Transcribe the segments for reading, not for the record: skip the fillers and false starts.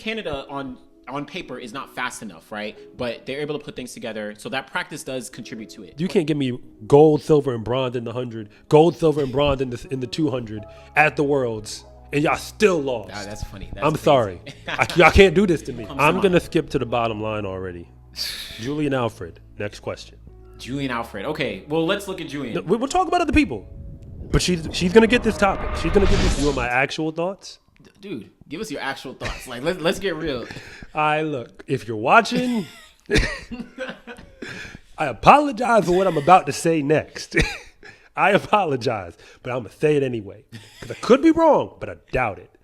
Canada on paper is not fast enough, right? But they're able to put things together, so that practice does contribute to it. You can't give me gold, silver, and bronze in the 100, gold, silver, and bronze in the 200 at the Worlds, and y'all still lost. That's funny. I'm crazy. sorry. Y'all can't do this to me. I'm on. going to skip to the bottom line already. Julian Alfred, next question. Julian Alfred. Okay, well, let's look at Julian. We'll talk about other people. But she's going to get this topic. She's going to give this. You want my actual thoughts? Dude, give us your actual thoughts. Like, let's get real. Look, if you're watching, I apologize for what I'm about to say next. I apologize, but I'm going to say it anyway. Because I could be wrong, but I doubt it.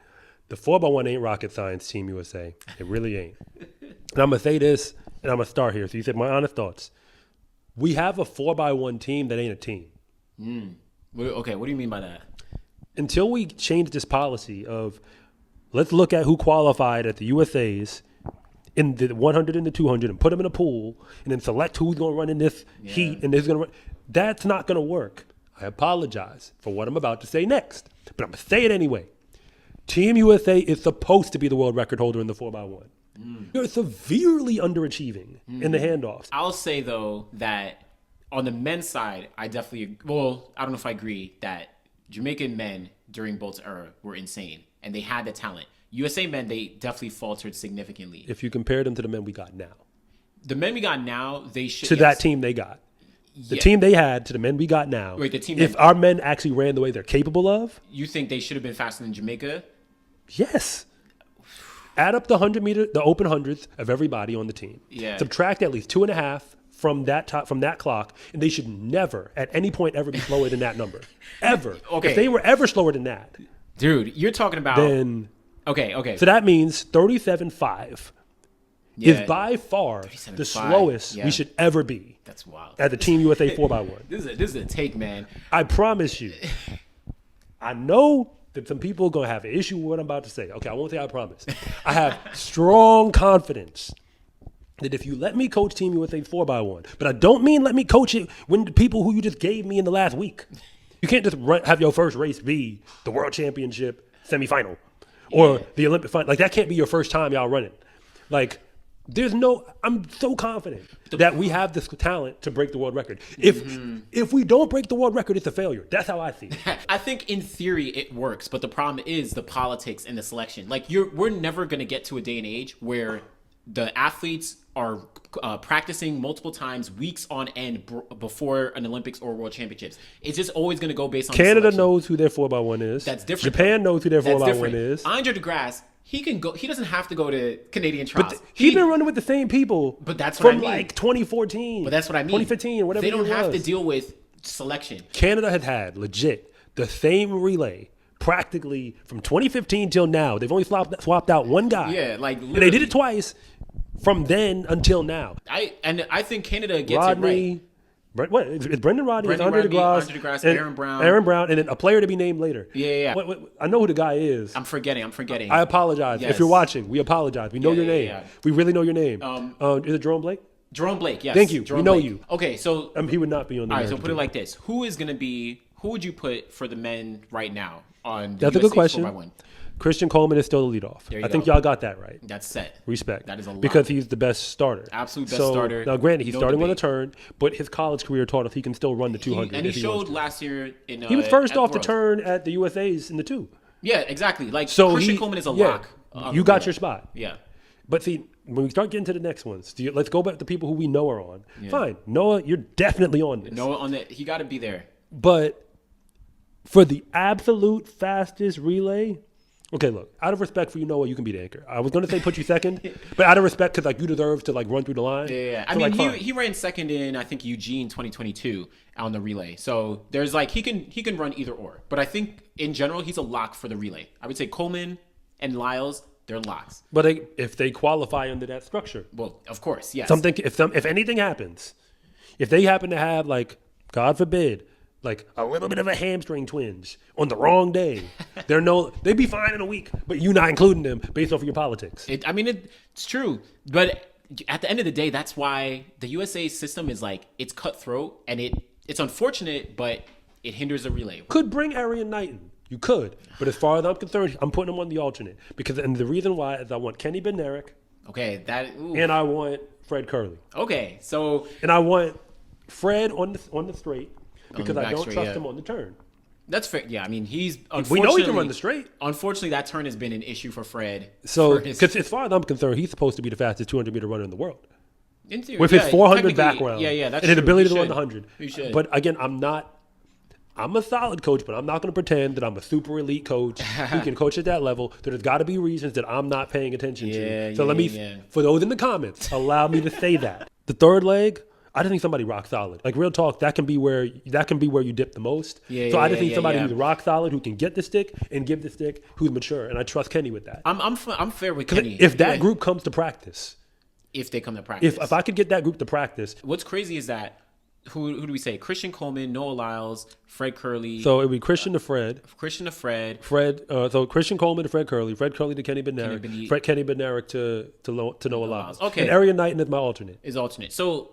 The 4x1 ain't rocket science, Team USA. It really ain't. And I'm going to say this, and I'm going to start here. So you said my honest thoughts. We have a 4x1 team that ain't a team. Okay, what do you mean by that? Until we change this policy of let's look at who qualified at the USA's in the 100 and the 200 and put them in a pool and then select who's going to run in this heat and who's going to run. That's not going to work. I apologize for what I'm about to say next, but I'm going to say it anyway. Team USA is supposed to be the world record holder in the 4x1. You're severely underachieving in the handoffs. I'll say, though, that on the men's side, I definitely, well, I don't know if I agree that Jamaican men during Bolt's era were insane, and they had the talent. USA men, they definitely faltered significantly. If you compare them to the men we got now. The men we got now, they should... To that team they got. The team they had to the men we got now. Wait, the team if our men actually ran the way they're capable of... You think they should have been faster than Jamaica? Yes. Add up the 100 meter, the open hundreds of everybody on the team. Yeah. Subtract at least 2.5 from that clock, and they should never, at any point, ever be slower than that number. Ever. Okay. If they were ever slower than that, dude, you're talking about. Then okay. So that means 37.5 is by far the slowest we should ever be. That's wild. At the Team USA 4x1. This is a take, man. I promise you. I know that some people are going to have an issue with what I'm about to say. Okay, I won't say I promise. I have strong confidence that if you let me coach Team USA 4x1, but I don't mean let me coach it when the people who you just gave me in the last week. You can't just have your first race be the World Championship semifinal or the Olympic final. Like, that can't be your first time y'all running. Like, I'm so confident that we have this talent to break the world record. If we don't break the world record, it's a failure. That's how I see it. I think in theory it works, but the problem is the politics and the selection. Like, we're never going to get to a day and age where the athletes are practicing multiple times, weeks on end before an Olympics or World Championships. It's just always going to go based on Canada knows who their 4x1 is. That's different. Japan knows who their 4x1 is. Andre DeGrasse, he can go. He doesn't have to go to Canadian trials. But he's been running with the same people. But that's what I mean. From like 2014. But that's what I mean. 2015 or whatever. They don't have to deal with selection. Canada has had legit the same relay practically from 2015 till now. They've only swapped out one guy. Yeah, like literally. And they did it twice from then until now. I think Canada gets it right. It's Brendan Rodney, it's Andre DeGrasse, Aaron Brown, and then a player to be named later. Yeah. I know who the guy is. I'm forgetting. I apologize. Yes. If you're watching, we apologize. We know your name. Yeah. We really know your name. Is it Jerome Blake? Jerome Blake, yes. Thank you. Jerome we know Blake. you. Okay, so... he would not be on the All right, so team. put it like this. Who would you put for the men right now on the That's USA a good question. 4x1? Christian Coleman is still the leadoff. I think y'all got that right. That's set. Respect. That is a lot. Because he's the best starter. Absolute best starter. Now, granted, he's starting on the turn, but his college career taught us he can still run the 200. And he showed last year in he was first off the turn at the USA's in the 2. Yeah, exactly. Like, Christian Coleman is a lock. You got your spot. Yeah. But see, when we start getting to the next ones, let's go back to the people who we know are on. Yeah. Fine. Noah, you're definitely on this. He got to be there. But for the absolute fastest relay, okay, look, out of respect for you, Noah, you can be the anchor. I was going to say put you second, but out of respect because you deserve to run through the line. Yeah. I mean, he ran second in, I think, Eugene 2022 on the relay. So there's he can run either or. But I think in general, he's a lock for the relay. I would say Coleman and Lyles, they're locks. But if they qualify under that structure. Well, of course, yes. If anything happens, if they happen to have, God forbid, a little bit of a hamstring twinge on the wrong day, they'd be fine in a week, but you not including them based off of your politics. It's true. But at the end of the day, that's why the USA system is it's cutthroat, and it's unfortunate, but it hinders the relay. Could bring Arian Knighton You could. But as far as I'm concerned, I'm putting him on the alternate. And the reason why is I want Kenny Bednarik. Okay, and I want Fred Curley. Okay, so. And I want Fred on the straight because I don't trust him on the turn. That's fair. Yeah, I mean, he's unfortunately. We know he can run the straight. Unfortunately, that turn has been an issue for Fred. So, because as far as I'm concerned, he's supposed to be the fastest 200-meter runner in the world. In theory, with his 400 background. Yeah, that's and his true. ability to run the 100. You should. But again, I'm a solid coach, but I'm not going to pretend that I'm a super elite coach who can coach at that level. There's got to be reasons that I'm not paying attention to. So let me, for those in the comments, allow me to say that. The third leg, I just think somebody rock solid. Like real talk, that can be where you dip the most. I just think somebody who's rock solid, who can get the stick and give the stick, who's mature, and I trust Kenny with that. I'm fair with Kenny. If that group comes to practice, if they come to practice, if I could get that group to practice, what's crazy is that who do we say? Christian Coleman, Noah Lyles, Fred Curley. So it would be Christian to Fred. So Christian Coleman to Fred Curley to Kenny Bednarik, Kenny Bednarik to Noah Lyles. Okay, and Arian Knighton is my alternate. So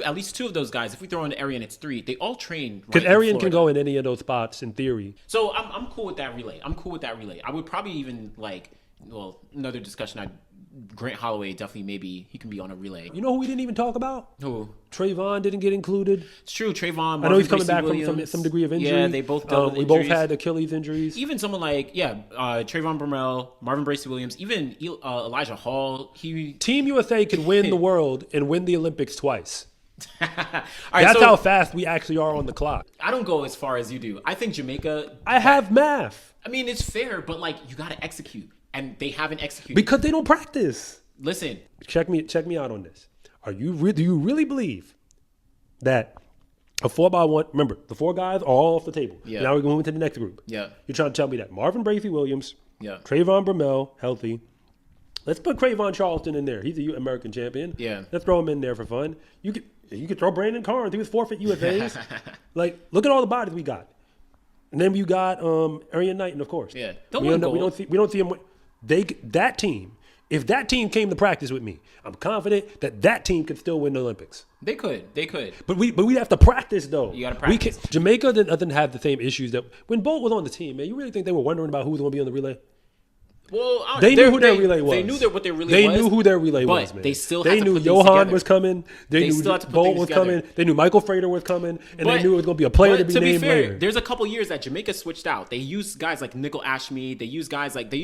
at least two of those guys, if we throw in Arian, it's three. They all train because Arian can go in any of those spots in theory. So I'm cool with that relay. I would probably even another discussion. Grant Holloway definitely, maybe he can be on a relay. You know who we didn't even talk about? Who? Trayvon didn't get included. It's true. Trayvon. I know he's coming back from some degree of injury. Yeah, they both we both had Achilles injuries. Even someone like Trayvon Bromell, Marvin Bracey Williams, even Elijah Hall. Team USA can win the world and win the Olympics twice. That's how fast we actually are on the clock. I don't go as far as you do. I think Jamaica. I have math. I mean, it's fair, but you got to execute. And they haven't executed because they don't practice. Listen, check me out on this. Do you really believe that a 4x1? Remember, the four guys are all off the table. Yeah. Now we're going to the next group. Yeah. You're trying to tell me that Marvin Bracey Williams, yeah, Trayvon Bromell, healthy. Let's put Cravon Charleston in there. He's a American champion. Yeah. Let's throw him in there for fun. You could throw Brandon Carnes. He was forfeit UFAs. Look at all the bodies we got. And then you got Arian Knighton, of course. Yeah. We don't see him. That team. If that team came to practice with me, I'm confident that team could still win the Olympics. They could. But we have to practice though. You got to practice. Jamaica doesn't have the same issues that when Bolt was on the team. Man, you really think they were wondering about who was going to be on the relay? Well, they knew who their relay was. They knew what their relay was. They knew who their relay was, man. They still had to knew put Johan was coming. They knew still had to put Bolt was together. coming. They knew Michael Frater was coming, and they knew it was going to be a player to be named later. There's a couple years that Jamaica switched out. They used guys like Nickel Ashmead. They used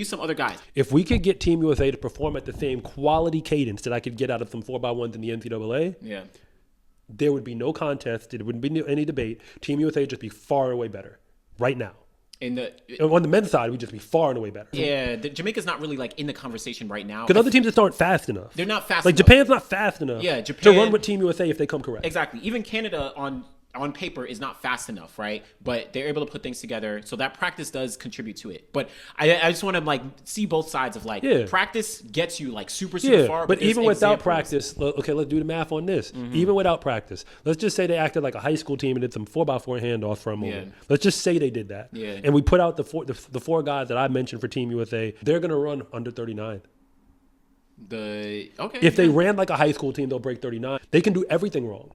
some other guys. If we could get Team USA to perform at the same quality cadence that I could get out of some 4x1s in the NCAA, yeah, there would be no contest. There wouldn't be any debate. Team USA would just be far and away better right now. On the men's side, we'd just be far and away better. Yeah, Jamaica's not really in the conversation right now. Because other teams just aren't fast enough. They're not fast enough. Japan's not fast enough to run with Team USA if they come correct. Exactly. Even Canada on paper is not fast enough, right? But they're able to put things together. So that practice does contribute to it. But I just want to see both sides of practice gets you super far. But even without practice, okay, let's do the math on this. Mm-hmm. Even without practice, let's just say they acted like a high school team and did some 4x4 handoffs for a moment. Yeah. Let's just say they did that. Yeah. And we put out the four guys that I mentioned for Team USA. They're going to run under 39. If they ran like a high school team, they'll break 39. They can do everything wrong.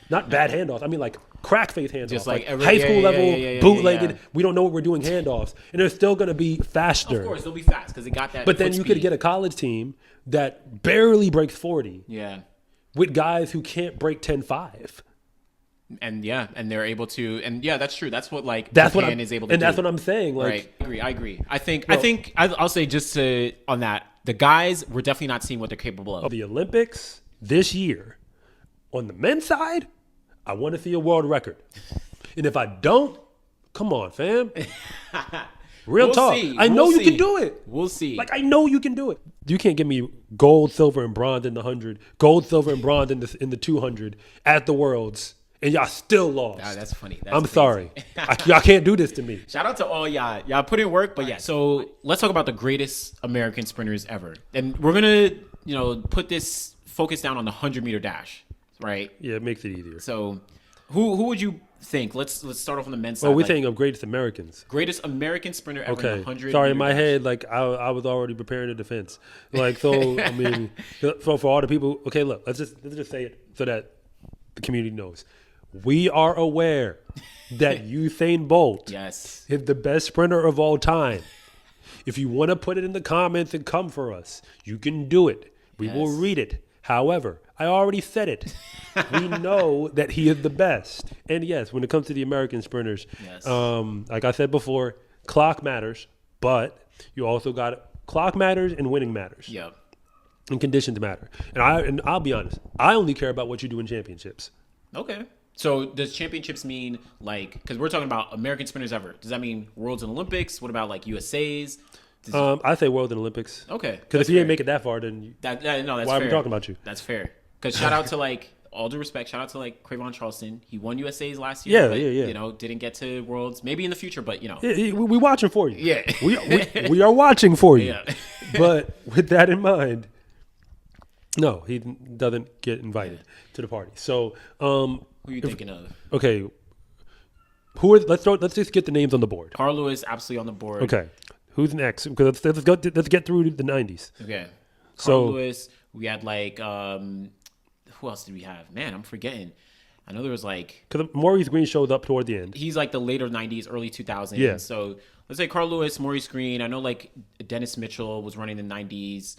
Not bad handoffs. I mean, crack face handoffs. Just high school level, bootlegged. Yeah. We don't know what we're doing handoffs. And they're still going to be faster. Of course, they'll be fast because they got that. But then you could get a college team that barely breaks 40. Yeah. With guys who can't break 10.5. And they're able to, and that's true. That's what Japan is able to do. And that's what I'm saying. Right. I agree. I think I'll say just on that, the guys, we're definitely not seeing what they're capable of. The Olympics this year, on the men's side, I want to see a world record. And if I don't, come on, fam. Real talk. I know you can do it. We'll see. I know you can do it. You can't give me gold, silver, and bronze in the 100, gold, silver, and bronze in the 200 at the Worlds. And y'all still lost. Nah, that's funny. I'm sorry. Y'all can't do this to me. Shout out to all y'all. Y'all put in work, but so let's talk about the greatest American sprinters ever. And we're going to, put this focus down on the 100-meter dash, right? Yeah, it makes it easier. So who would you think? Let's start off on the men's side. Well, we're thinking of greatest Americans. Greatest American sprinter ever in the 100-meter Sorry, in my dash. head, I was already preparing a defense. I mean, for all the people, okay, look, let's just say it so that the community knows. we are aware that Usain Bolt Yes. is the best sprinter of all time. If you want to put it in the comments and come for us, you can do it. We will Yes. read it. However, I already said it. We know that he is the best. And yes, when it comes to the American sprinters, Yes. like I said before, clock matters, but you also got clock matters and winning matters. Yep. And conditions matter. And I'll be honest, I only care about what you do in championships. Okay. So does championships mean like, because we're talking about American sprinters ever? Does that mean Worlds and Olympics? What about like USA's? I say World and Olympics. Okay. Because if you ain't make it that far, then no, that's why fair. are we talking about you? That's fair. Because shout out to like, all due respect, shout out to like Cravon Charleston. He won USA's last year. Yeah, but, yeah. You know, didn't get to Worlds. Maybe in the future, but you know. Yeah, we watching for you. Yeah. We are watching for you. Yeah. But with that in mind, no, he doesn't get invited to the party. So, Who are you thinking of? okay, let's just get the names on the board. Carl Lewis, absolutely on the board. Okay, who's next? Because let's get through the 90s. Okay. So- Carl Lewis. We had like, who else did we have? Man, I'm forgetting. I know there was like, Because Maurice Green showed up toward the end. he's like the later 90s, early 2000s. Yeah. So let's say Carl Lewis, Maurice Green. I know like Dennis Mitchell was running the 90s.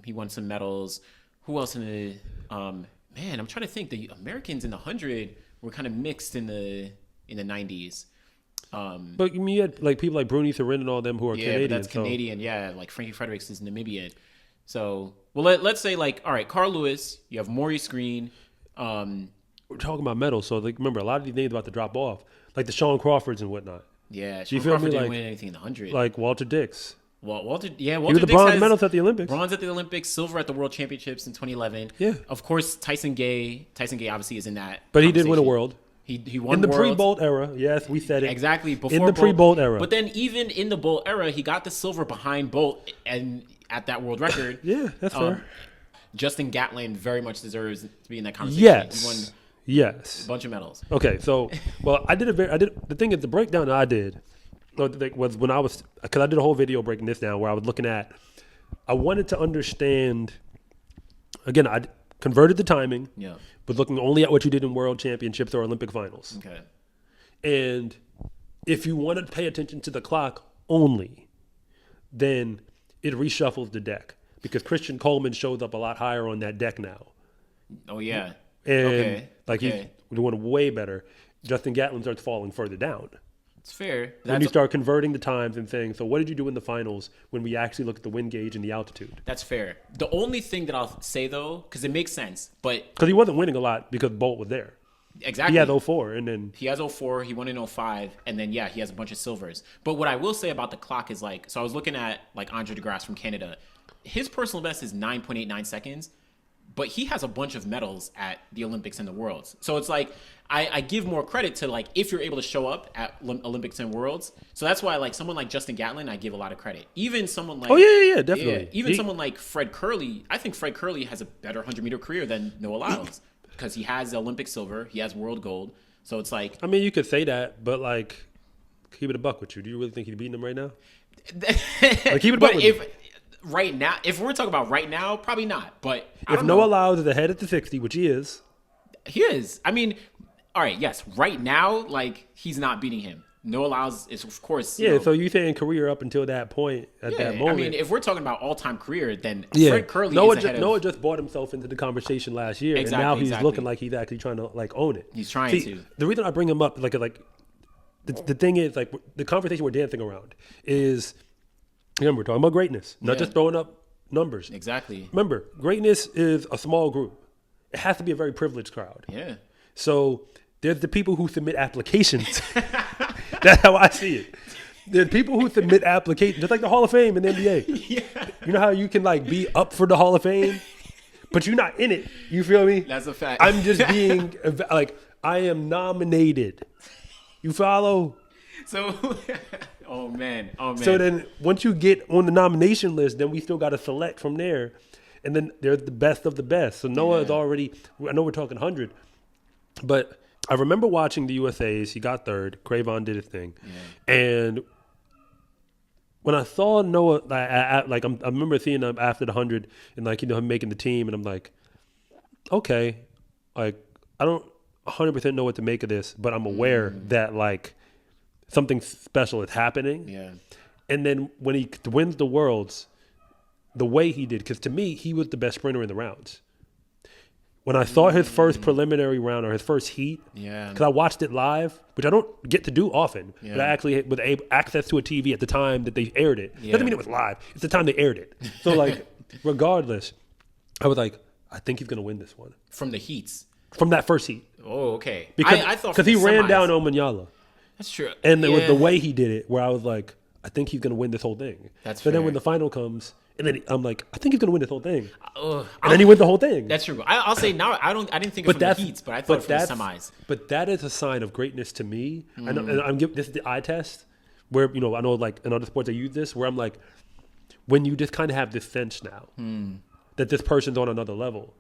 He won some medals. Who else in the, man, I'm trying to think. The Americans in the 100 were kind of mixed in the 90s. But you mean, you had like people like Bruni Thurin and all them who are Yeah, Canadian. but that's so- Canadian. Yeah, like Frankie Fredericks is Namibian. So, well, let's say like, all right, Carl Lewis, you have Maurice Green. We're talking about medals, so like remember a lot of these names about to drop off, like the Sean Crawfords and whatnot, Yeah, you Sean feel me? Crawford didn't Like- win anything in the 100. like Walter Dix. Walter He was Dix the bronze has medalist at the Olympics. bronze at the Olympics, silver at the World Championships in 2011. Yeah. Of course, Tyson Gay obviously is in that. But he did win a conversation. world He won in the Worlds. pre-Bolt era. Yes, we said it Exactly before in the Bolt. pre-Bolt era. But then even in the Bolt era, he got the silver behind Bolt and at that world record. Yeah, that's fair. Justin Gatlin very much deserves to be in that conversation. Yes, He won yes. a bunch of medals. Okay, so well, I did the thing is the breakdown that I did was when I was, because I did a whole video breaking this down where I was looking at, I wanted to understand. Again, I converted the timing. Yeah. But looking only at what you did in World Championships or Olympic finals. Okay. And if you want to pay attention to the clock only, then it reshuffles the deck because Christian Coleman shows up a lot higher on that deck now. Oh yeah. And Okay. like Okay. he's doing way better. Justin Gatlin starts falling further down. It's fair. When you start converting the times and saying, so what did you do in the finals when we actually look at the wind gauge and the altitude? That's fair. The only thing that I'll say though, because it makes sense, but Because he wasn't winning a lot because Bolt was there. exactly. He had 04 and then He has 04, he won in 05, and then, yeah, he has a bunch of silvers. But what I will say about the clock is, like, so I was looking at, like, Andre DeGrasse from Canada. His personal best is 9.89 seconds, but he has a bunch of medals at the Olympics and the Worlds. So it's like, I give more credit to, like, if you're able to show up at Olympics and Worlds. So that's why, like, someone like Justin Gatlin, I give a lot of credit. Even someone like... Oh, yeah, definitely. even someone like Fred Curley, I think Fred Curley has a better 100-meter career than Noah Lyles. Because he has Olympic silver, he has world gold. So it's like, I mean, you could say that, but like, keep it a buck with you. Do you really think he's beating him right now? like, keep it but with if right now, if we're talking about right now, probably not. But I If don't Noah know. Lyles is ahead at the 60, which he is, He is. I mean, all right, yes, right now, like he's not beating him. Noah Lyles is, of course, you yeah. know, So you saying career up until that point at that moment? I mean, if we're talking about all-time career, then yeah, Fred Curley Noah, is ahead of. Noah just bought himself into the conversation last year, and now he's Exactly. looking like he's actually trying to like own it. He's trying See, to. The reason I bring him up, the thing is, like, the conversation we're dancing around is, remember, we're talking about greatness, not Yeah. just throwing up numbers. Exactly. Remember, greatness is a small group. It has to be a very privileged crowd. Yeah. So there's the people who submit applications. That's how I see it. There's people who submit applications, just like the Hall of Fame in the NBA. Yeah. You know how you can like be up for the Hall of Fame, but you're not in it. You feel me? That's a fact. I'm just being like, I am nominated. You follow? So, oh man. So then once you get on the nomination list, then we still got to select from there. And then there's the best of the best. So Noah is already, I know we're talking 100, but I remember watching the USA's. He got third. Cravon did his thing. Yeah. And when I saw Noah, I remember seeing him after the 100 and like, you know, him making the team. And I'm like, okay, like, 100% know what to make of this, but I'm aware that like something special is happening. Yeah. And then when he wins the Worlds, the way he did, because to me, he was the best sprinter in the rounds. When I saw his first preliminary round or his first heat, because I watched it live, which I don't get to do often, but I actually was able access to a TV at the time that they aired it. Doesn't mean it was live. It's the time they aired it. So like, regardless, I was like, I think he's gonna win this one From the heats. from that first heat. Oh, okay. Because I thought because he from the ran semis. down Omanyala, That's true. and it was the way he did it where I was like, I think he's gonna win this whole thing. That's but then fair. when the final comes, and then I'm like, I think he's gonna win this whole thing, Ugh. and then he wins the whole thing. That's true. I'll say now I didn't think of from the heats, but I thought from the semis. But that is a sign of greatness to me. I know, and this is the eye test, where I know like in other sports I use this, where I'm like, when you just kind of have this sense now that this person's on another level,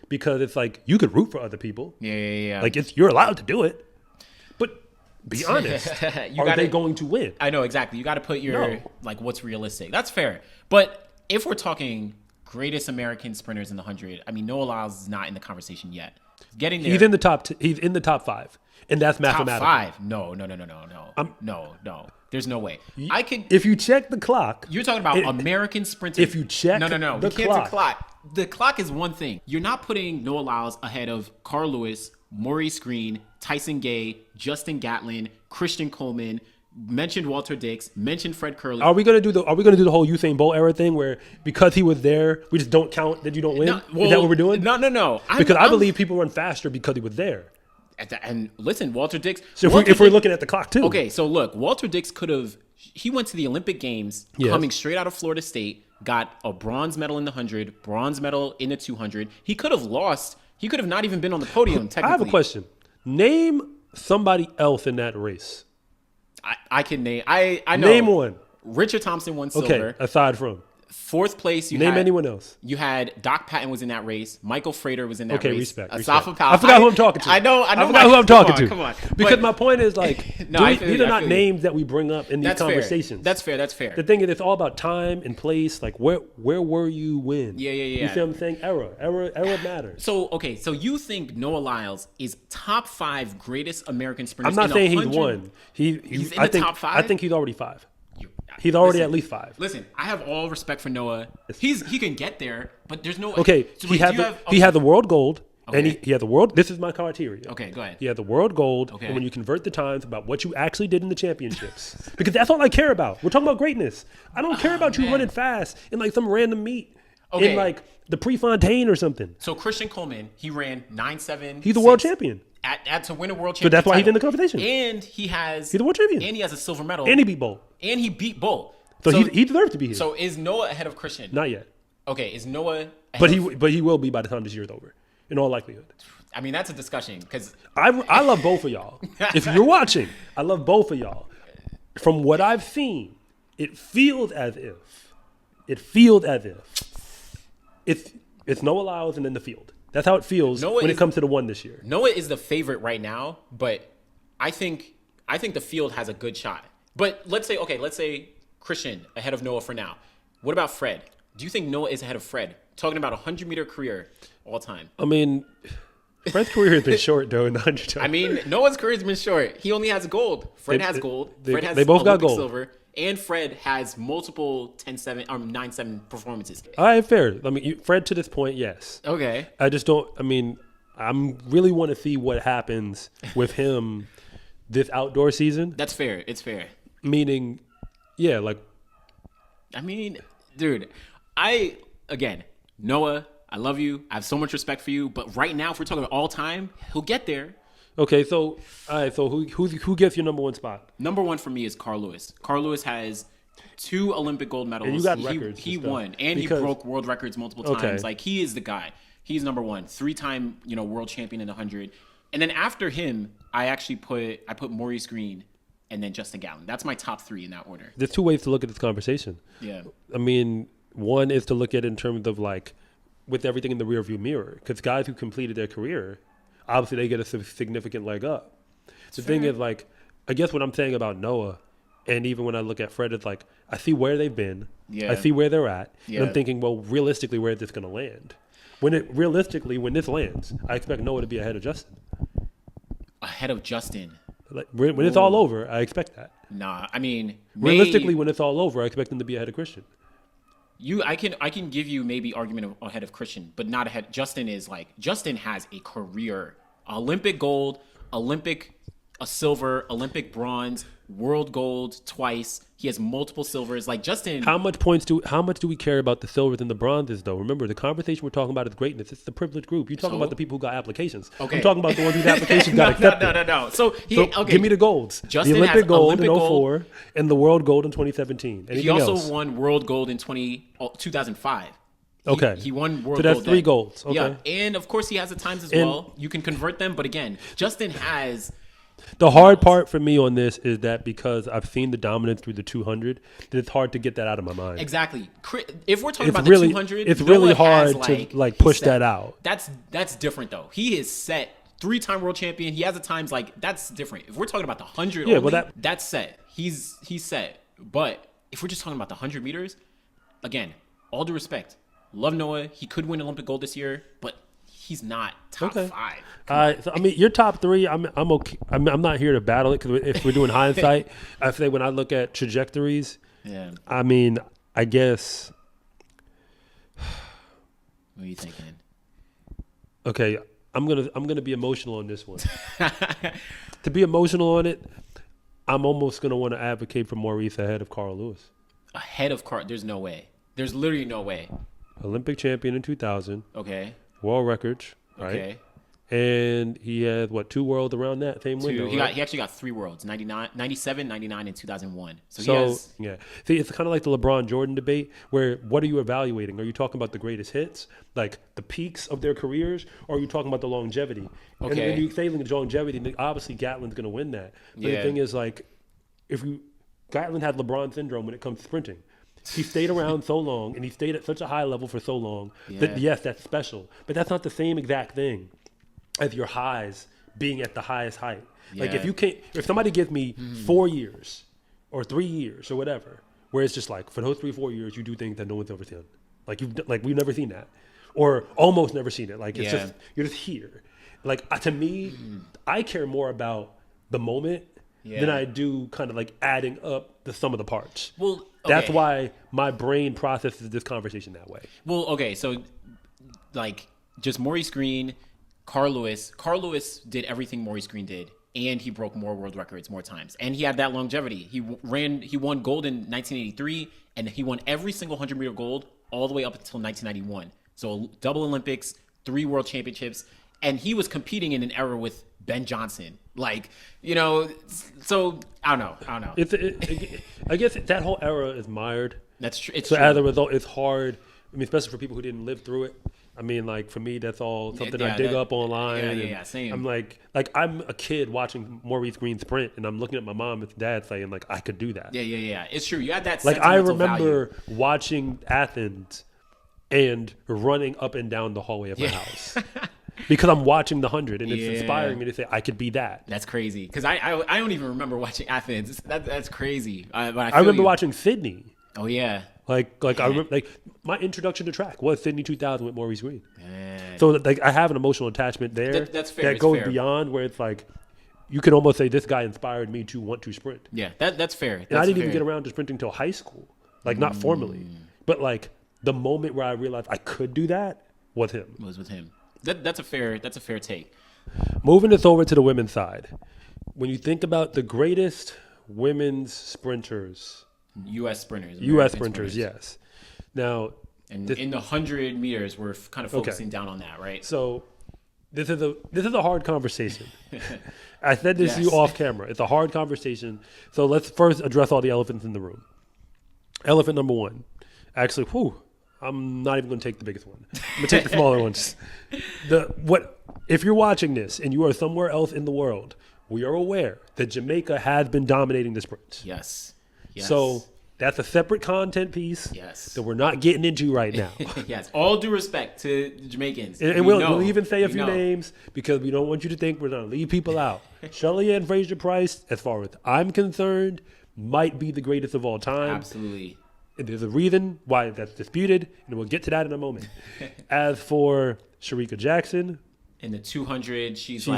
because it's like you could root for other people. Yeah. Like you're allowed to do it, but be honest, are they going to win? I know exactly. You got to put your No. like what's realistic. That's fair. But if we're talking greatest American sprinters in the 100, I mean Noah Lyles is not in the conversation yet. Getting there. He's in the top. He's in the top 5, and that's top mathematical. 5. No. No. There's no way. I could. If you check the clock, You're talking about American sprinters. if you check No. the We can't do clock. The clock is one thing. You're not putting Noah Lyles ahead of Carl Lewis, Maurice Green, Tyson Gay, Justin Gatlin, Christian Coleman. Mentioned Walter Dix. Mentioned Fred Curley. Are we gonna do the whole Usain Bolt era thing where because he was there, we just don't count that you don't win? Is that what we're doing? No. Because I believe people run faster because he was there. And listen, Walter Dix. So Walter if we're Dix- looking at the clock too, Okay, so look, Walter Dix could have. He went to the Olympic Games, coming straight out of Florida State, got a bronze medal in the 100, bronze medal in the 200. He could have lost. He could have not even been on the podium. Technically, I have a question. Name somebody else in that race. I can name. I know. Name one. Richard Thompson won Okay, silver. aside from Fourth place. name anyone else. You had Doc Patton was in that race. Michael Frater was in that Okay, race. respect. Asafa Powell. I forgot who I'm talking to. I know. I forgot who I'm talking to. Come on. Because But my point is like, I feel these you, are I not feel you. names that we bring up in these That's conversations. fair. That's fair. The thing is, it's all about time and place. Like, where were you when? Yeah. You see what I'm saying? Era matters. So you think Noah Lyles is top 5 greatest American sprinters? I'm not in saying 100? he's one. He's in I the think, top 5? I think he's already 5. You- He's already listen, at least 5. Listen, I have all respect for Noah. He can get there, but there's no. Okay, So he wait, had do you have- he had the world gold, and Okay. he had the world. This is my criteria. Okay, go ahead. He had the world gold, Okay. and when you convert the times about what you actually did in the championships, because that's all I care about. We're talking about greatness. I don't care about you man. running fast in like some random meet Okay. in like the Prefontaine or something. So Christian Coleman, he ran 9.7. He's the world champion. At to win a world So championship. that's why he's in the title. conversation. And he has. He's the world champion. And he has a silver medal. And he beat Bolt. And he beat Bolt. So he deserves to be here. So is Noah ahead of Christian? Not yet, Okay, is Noah? Ahead but of, he will be by the time this year's over, in all likelihood. I mean, that's a discussion because I love both of y'all. If you're watching, I love both of y'all. From what I've seen, it feels as if it's Noah Lyles and then the field. That's how it feels when it comes to the one this year. Noah is the favorite right now, but I think the field has a good shot. But let's say Christian ahead of Noah for now. What about Fred? Do you think Noah is ahead of Fred? Talking about a 100-meter career all time. I mean, Fred's career has been short though in the 100. I mean, Noah's career has been short. He only has gold. Fred has gold. Fred has they both got Olympic gold. silver. And Fred has multiple 10-7 or 9-7 performances. All right, fair. I mean, Fred to this point, yes. Okay. I just don't. I mean, I really want to see what happens with him this outdoor season. That's fair. It's fair. Meaning, yeah, like I mean, dude, Noah, I love you. I have so much respect for you. But right now, if we're talking about all time, he'll get there. okay. So, all right. So who gets your number one spot? Number 1 for me is Carl Lewis. Carl Lewis has 2 Olympic gold medals. And you got records He and stuff. won, and Because- he broke world records multiple times. Okay. Like he is the guy. He's number 1, 3-time world champion in the 100. And then after him, I put Maurice Green and then Justin Gatlin. That's my top 3 in that order. There's 2 ways to look at this conversation. Yeah. I mean, one is to look at it in terms of like with everything in the rearview mirror, because guys who completed their career, obviously they get a significant leg up. The thing is, like, I guess what I'm saying about Noah, and even when I look at Fred, it's like I see where they've been, Yeah. I see where they're at, Yeah. and I'm thinking, well, realistically, where is this going to land? When this lands, I expect Noah to be ahead of Justin. Ahead of Justin. Like, when it's all over, I expect that. Nah, I mean, Realistically, when it's all over, I expect him to be ahead of Christian. I can give you maybe argument ahead of Christian, but not ahead. Justin has a career Olympic gold, a silver, Olympic bronze, world gold twice. He has multiple silvers. Like Justin, How much do we care about the silvers and the bronzes though? Remember, the conversation we're talking about is greatness. It's the privileged group. You're talking about the people who got applications. Okay. I'm talking about the ones whose applications got accepted. No. So Give me the golds. Justin the Olympic has gold Olympic in gold. 04 and the world gold in 2017. Anything He also else? won world gold in 2005. Okay. He won world gold. So that's 3 then. golds. Okay. Yeah, and of course he has the times as well. You can convert them, but again, Justin has. The hard part for me on this is that because I've seen the dominance through the 200, that it's hard to get that out of my mind. Exactly. If we're talking It's about really, the 200, it's really Noah hard has, to like push set. that out. That's different though. He is set. 3-time world champion. He has the times like that's different. If we're talking about the 100, Yeah, only, well, that's set. He's set. But if we're just talking about the 100 meters, again, all due respect, love Noah. He could win Olympic gold this year, but he's not top 5. So, I mean, your top 3. I'm okay. I'm not here to battle it because if we're doing hindsight, I say when I look at trajectories, Yeah. I mean, I guess. What are you thinking? Okay, I'm gonna be emotional on this one. To be emotional on it, I'm almost gonna want to advocate for Maurice ahead of Carl Lewis. Ahead of Carl? There's no way. There's literally no way. Olympic champion in 2000. Okay. World records, right? Okay. And he has 2 worlds around that same window. He right? actually got 3 worlds: 97, 99, and 2001. So So he has. yeah, see, it's kind of like the LeBron Jordan debate, where what are you evaluating? Are you talking about the greatest hits, like the peaks of their careers, or are you talking about the longevity? And Okay. when you say longevity, then obviously Gatlin's going to win that. But the Yeah. thing is, like, Gatlin had LeBron syndrome when it comes to sprinting. He stayed around so long, and he stayed at such a high level for so long that Yeah. yes, that's special, but that's not the same exact thing as your highs being at the highest height. Like Yeah. if somebody gives me 4 years or 3 years or whatever, where it's just like for those 3-4 years you do things that no one's ever seen, we've never seen that, or almost never seen it. Like it's just you're just here. Like to me, I care more about the moment than I do kind of like adding up the sum of the parts. Well, That's okay. why my brain processes this conversation that way. Well, okay, so like just Maurice Green, Carl Lewis. Carl Lewis did everything Maurice Green did, and he broke more world records more times, and he had that longevity. He won gold in 1983, and he won every single 100-meter gold all the way up until 1991. So double Olympics, 3 world championships, and he was competing in an era with Ben Johnson. Like, so I don't know. I guess that whole era is mired. That's true. It's So true. as a result, it's hard. I mean, especially for people who didn't live through it. I mean, like for me, that's all something I dig up online. Yeah, same. I'm like I'm a kid watching Maurice Green sprint, and I'm looking at my mom and dad saying like I could do that. Yeah. It's true. You had that. Like I sentimental remember value. watching Athens and running up and down the hallway of my house because I'm watching the 100, and it's inspiring me to say I could be that. That's crazy because I don't even remember watching Athens. That's crazy. But I remember watching Sydney. Oh yeah. Like I remember, like my introduction to track was Sydney 2000 with Maurice Green. Man. So like I have an emotional attachment there. That's fair. That It's goes fair. beyond where it's like you can almost say this guy inspired me to want to sprint. Yeah, that's fair. And I didn't even get around to sprinting until high school, like not formally, but like the moment where I realized I could do that was him. Was with him. That's a fair take. Moving this over to the women's side, when you think about the greatest women's sprinters, U.S. sprinters. U.S. American sprinters, yes. Now, And in the 100 meters, we're kind of focusing down on that, right? so this is a hard conversation. I said this to you Yes. off camera. It's a hard conversation. So let's first address all the elephants in the room. Elephant number 1. Actually, I'm not even going to take the biggest one. I'm going to take the smaller ones. If you're watching this and you are somewhere else in the world, we are aware that Jamaica has been dominating the sprints. Yes. So that's a separate content piece Yes. that we're not getting into right now. Yes. All due respect to the Jamaicans. And We we'll know. even say a We few know. names because we don't want you to think we're going to leave people out. Shelley Ann Fraser Price, as far as I'm concerned, might be the greatest of all time. Absolutely. And there's a reason why that's disputed, and we'll get to that in a moment. As for Sharika Jackson, In the 200, she's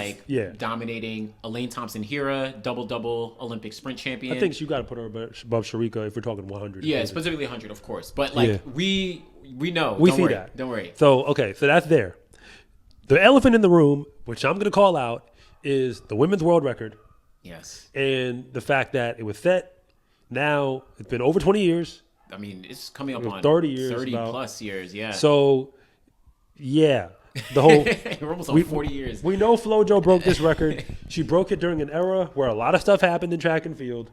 dominating. Elaine Thompson-Herah, double Olympic sprint champion. I think you got to put her above Sharika if we're talking 100. Yeah, specifically 100, of course. But we know. We Don't see worry. that. Don't worry. So that's there. The elephant in the room, which I'm going to call out, is the women's world record. Yes. And the fact that it was set. Now it's been over 20 years. I mean, it's coming up on 30 years. 30 plus years. Yeah. So, yeah. The whole we're almost on 40 years. We know FloJo broke this record. She broke it during an era where a lot of stuff happened in track and field,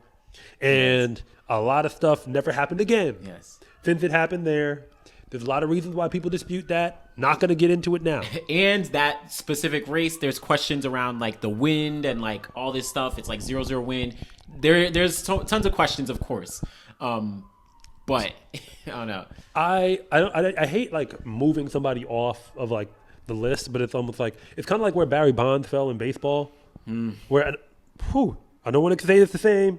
and a lot of stuff never happened again. Yes, since it happened there, there's a lot of reasons why people dispute that. Not going to get into it now. And that specific race, there's questions around like the wind and like all this stuff. It's like 0-0 wind. There's tons of questions, of course. But I don't know. I hate like moving somebody off of like the list, but it's almost like it's kind of like where Barry Bonds fell in baseball. Where I don't want to say it's the same.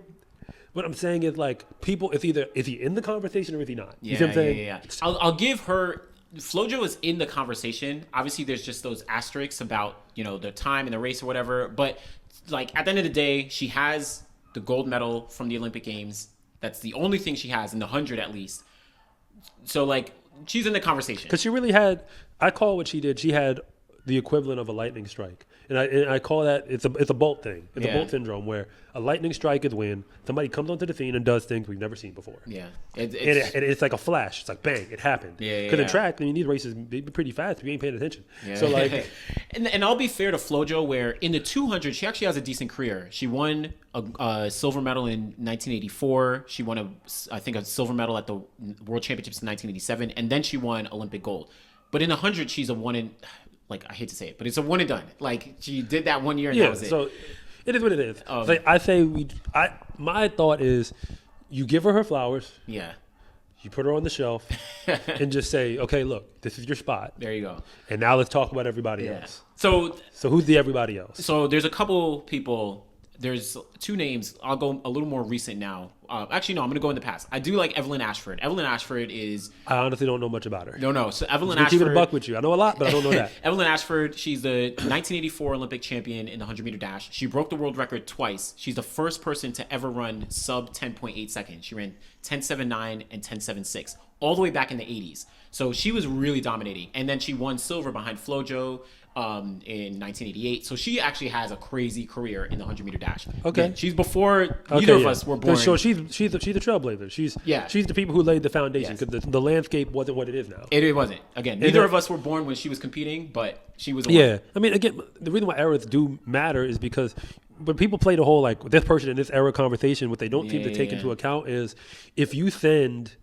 What I'm saying is like people, it's either is he in the conversation or is he not? Yeah, you see what I'm saying? Yeah. I'll give her. FloJo is in the conversation. Obviously, there's just those asterisks about the time and the race or whatever. But like at the end of the day, she has the gold medal from the Olympic Games. That's the only thing she has in the 100 at least. So like she's in the conversation because she really had. I call what she did. She had the equivalent of a lightning strike, and I call that it's a bolt thing. It's a bolt syndrome where a lightning strike is when somebody comes onto the scene and does things we've never seen before. Yeah, it's like a flash. It's like bang, it happened. Yeah. Because in track, I mean, these races they be pretty fast if you ain't paying attention. Yeah. So like, and I'll be fair to FloJo, where in the 200 she actually has a decent career. She won a silver medal in 1984. She won I think a silver medal at the World Championships in 1987, and then she won Olympic gold. But in the 100, she's a one in, like, I hate to say it, but it's a one and done. Like, she did that 1 year and that was it. So it is what it is. My thought is you give her flowers. Yeah. You put her on the shelf and just say, okay, look, this is your spot. There you go. And now let's talk about everybody else. So who's the everybody else? So there's a couple people. There's two names. I'll go a little more recent now. Actually, no, I'm going to go in the past. I do like Evelyn Ashford. Evelyn Ashford is... I honestly don't know much about her. No. So Evelyn Ashford... Ashford... keep it a buck with you. I know a lot, but I don't know that. Evelyn Ashford, she's the 1984 Olympic champion in the 100-meter dash. She broke the world record twice. She's the first person to ever run sub 10.8 seconds. She ran 10.79 and 10.76 all the way back in the 80s. So she was really dominating. And then she won silver behind FloJo in 1988. So she actually has a crazy career in the 100-meter dash. Okay. Yeah, she's before either of us were born. So she's a trailblazer. She's the people who laid the foundation because the landscape wasn't what it is now. It wasn't. Again, neither of us were born when she was competing, but she was a winner. I mean, again, the reason why eras do matter is because when people play the whole like this person in this era conversation, what they don't seem to take into account is if you send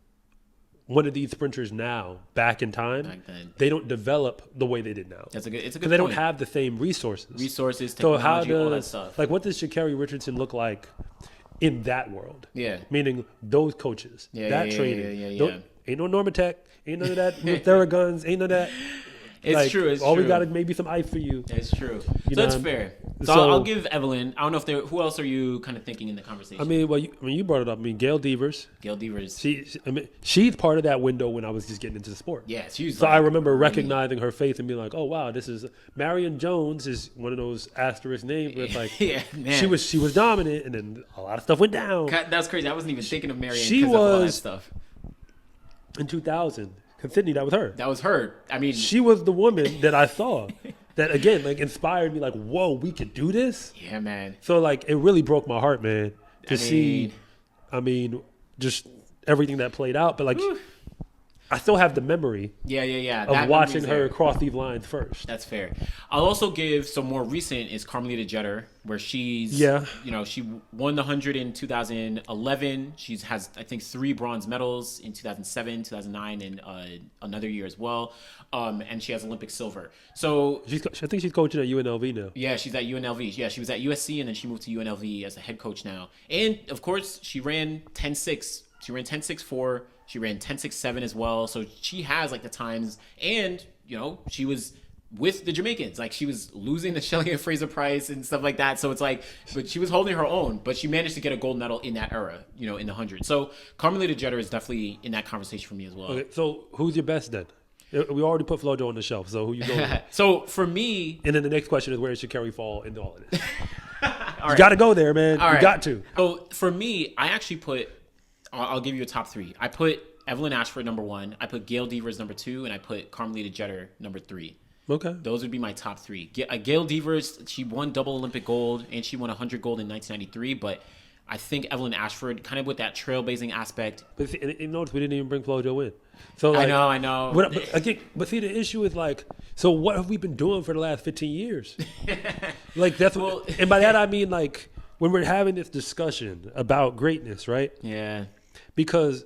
one of these sprinters now back in time, they don't develop the way they did now. It's a good point. Because they don't have the same resources, technology, all that stuff. Like, what does Sha'Carri Richardson look like in that world? Yeah, meaning those coaches, training. Ain't no Normatec, ain't none of that Theraguns, ain't none of that. It's true. It's all true. We got is maybe some ice for you. It's true. So that's fair. So I'll give Evelyn. I don't know if who else are you kind of thinking in the conversation? I mean, you brought it up. I mean, Gail Devers. She's part of that window when I was just getting into the sport. Yeah, she's. So I remember recognizing her face and being like, "Oh wow, this is Marion Jones is one of those asterisk names where it's like, she was dominant, and then a lot of stuff went down. That's crazy. I wasn't even thinking of Marion. She was of all that stuff in 2000. Sydney, that was her. That was her. I mean, she was the woman that I saw that again, like inspired me. Like, whoa, we could do this. Yeah, man. So like, it really broke my heart, man, to see. I mean, just everything that played out. But like, I still have the memory. Yeah. Of watching her cross these lines first. That's fair. I'll also give some more recent is Carmelita Jeter, where she's she won the 100 in 2011. She has I think 3 bronze medals in 2007, 2009, and another year as well. And she has Olympic silver. So I think she's coaching at UNLV now. Yeah, she's at UNLV. Yeah, she was at USC and then she moved to UNLV as a head coach now. And of course, she ran 10.6. She ran 10.64. She ran 10.67 as well. So she has like the times, and she was with the Jamaicans. Like she was losing to Shelley and Fraser Price and stuff like that. So it's like, but she was holding her own. But she managed to get a gold medal in that era, in the 100. So Carmelita Jeter is definitely in that conversation for me as well. Okay, so who's your best then? We already put Flojo on the shelf, so who you going with? So for me, And then the next question is, where should Kerry fall into all of this? all You right. got to go there, man. All You right. got to. So for me, I actually put. I'll give you a top 3. I put Evelyn Ashford number 1. I put Gail Devers number 2, and I put Carmelita Jeter number 3. Okay. Those would be my top 3. Gail Devers, she won double Olympic gold, and she won 100 gold in 1993. But I think Evelyn Ashford, kind of with that trailblazing aspect. But see, and notice we didn't even bring Flojo in. So like, I know. But see, the issue is like, so what have we been doing for the last 15 years? Like that's what, and by that I mean like when we're having this discussion about greatness, right? Yeah. Because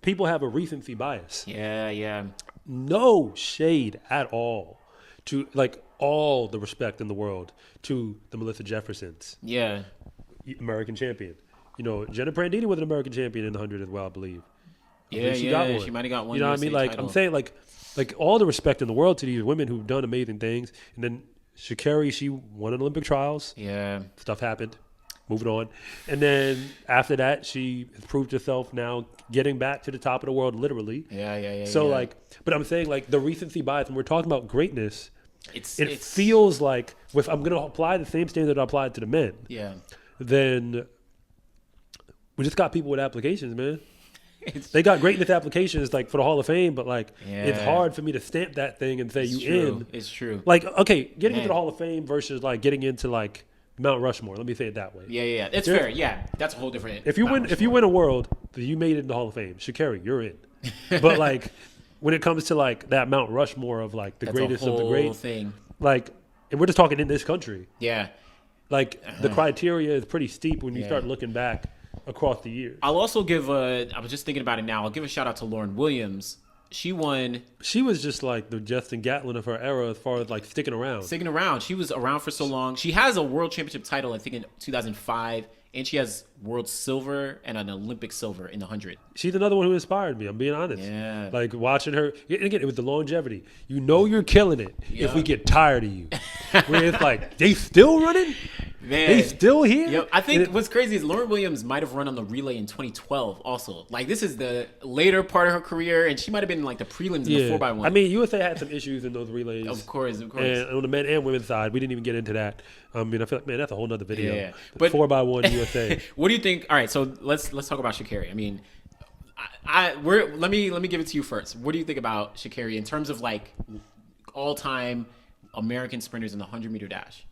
people have a recency bias. Yeah. No shade at all to like all the respect in the world to the Melissa Jeffersons, Yeah. American champion. You know, Jenna Brandini was an American champion in the 100 as well, I believe. Yeah, She got one. She might have got one. You know what I mean? Like title. I'm saying, like all the respect in the world to these women who've done amazing things. And then Sha'Carri, she won an Olympic trials. Yeah. Stuff happened. Moving on. And then after that, she has proved herself now getting back to the top of the world, literally. Yeah. So yeah. like, but I'm saying like the recency bias when we're talking about greatness, it it's feels like if I'm going to apply the same standard I applied to the men, Yeah. then we just got people with applications, man. It's They got greatness applications like for the Hall of Fame, but like it's Yeah. hard for me to stamp that thing and say it's you true. in. It's true. Like, okay, getting Man. into the Hall of Fame versus like getting into like Mount Rushmore. Let me say it that way. Yeah. It's Yeah. fair. Yeah. That's a whole different. If you win a world, you made it in the Hall of Fame. Sha'Carri, you're in. But like when it comes to like that Mount Rushmore of like the that's greatest a of the whole great, thing. like, and we're just talking in this country. Yeah. Like the criteria is pretty steep when you Yeah. start looking back across the years. I'll also give I was just thinking about it now. I'll give a shout out to Lauren Williams. She won She was just like the Justin Gatlin of her era as far as like sticking around. sticking around. She was around for so long. She has a world championship title, I think, in 2005, and she has world silver and an Olympic silver in the 100. She's another one who inspired me. I'm being honest. Yeah. Like watching her, and again, it was the longevity. You know you're killing it if we get tired of you. Where it's like, they still running? Man. They still here? Yep. I think And what's crazy is Lauren Williams might have run on the relay in 2012 also. Like, this is the later part of her career, and she might have been in, like, the prelims in the 4x1. I mean, USA had some issues in those relays. Of course. And on the men and women's side, we didn't even get into that. I mean, I feel like, man, that's a whole nother video. Yeah. But But- 4x1 USA. What do you think? All right, so let's talk about Sha'Carri. I mean, let me give it to you first. What do you think about Sha'Carri in terms of like all-time American sprinters in the 100-meter dash?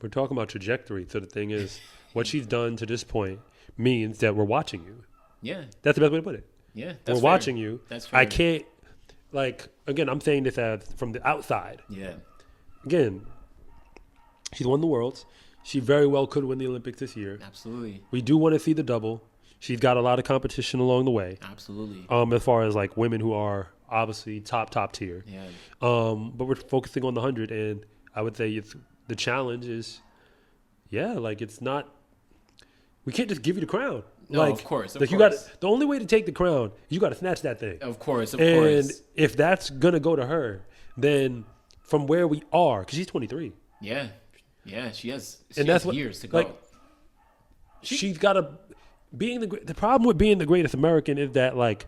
We're talking about trajectory. So the thing is, what she's done to this point means that we're watching you. Yeah, That's the best way to put it. yeah. We're That's watching fair. you. That's fair. I can't, like, again, I'm saying this as from the outside. Yeah, Again, she's won the Worlds. She very well could win the Olympics this year. absolutely, We do want to see the double. She's got a lot of competition along the way. absolutely. As far as like women who are obviously top tier. Yeah, But we're focusing on the 100, and I would say the challenge is, like it's not. We can't just give you the crown. No, like, of course, of like you course. got the only way to take the crown is you got to snatch that thing. of course. And if that's gonna go to her, then from where we are, because she's 23, Yeah, she has that's what- years to go. like, she's got to being the problem with being the greatest American is that like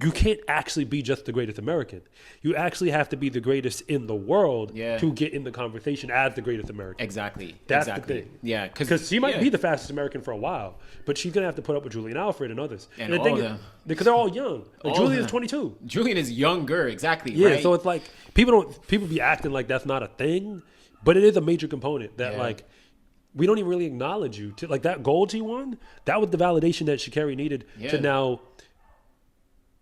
you can't actually be just the greatest American. You actually have to be the greatest in the world Yeah. to get in the conversation as the greatest American. Exactly. That's exactly. the thing. Yeah, Because she might be the fastest American for a while, but she's gonna have to put up with Julian Alfred and others. And the all thing of is, them. because they're all young. Like All of Julian's them. 22. Julian is younger. Exactly. Yeah, right? so it's like people be acting like that's not a thing, but it is a major component that Yeah. like we don't even really acknowledge you. To like that gold she won, that was the validation that Sha'Carri needed Yeah. to now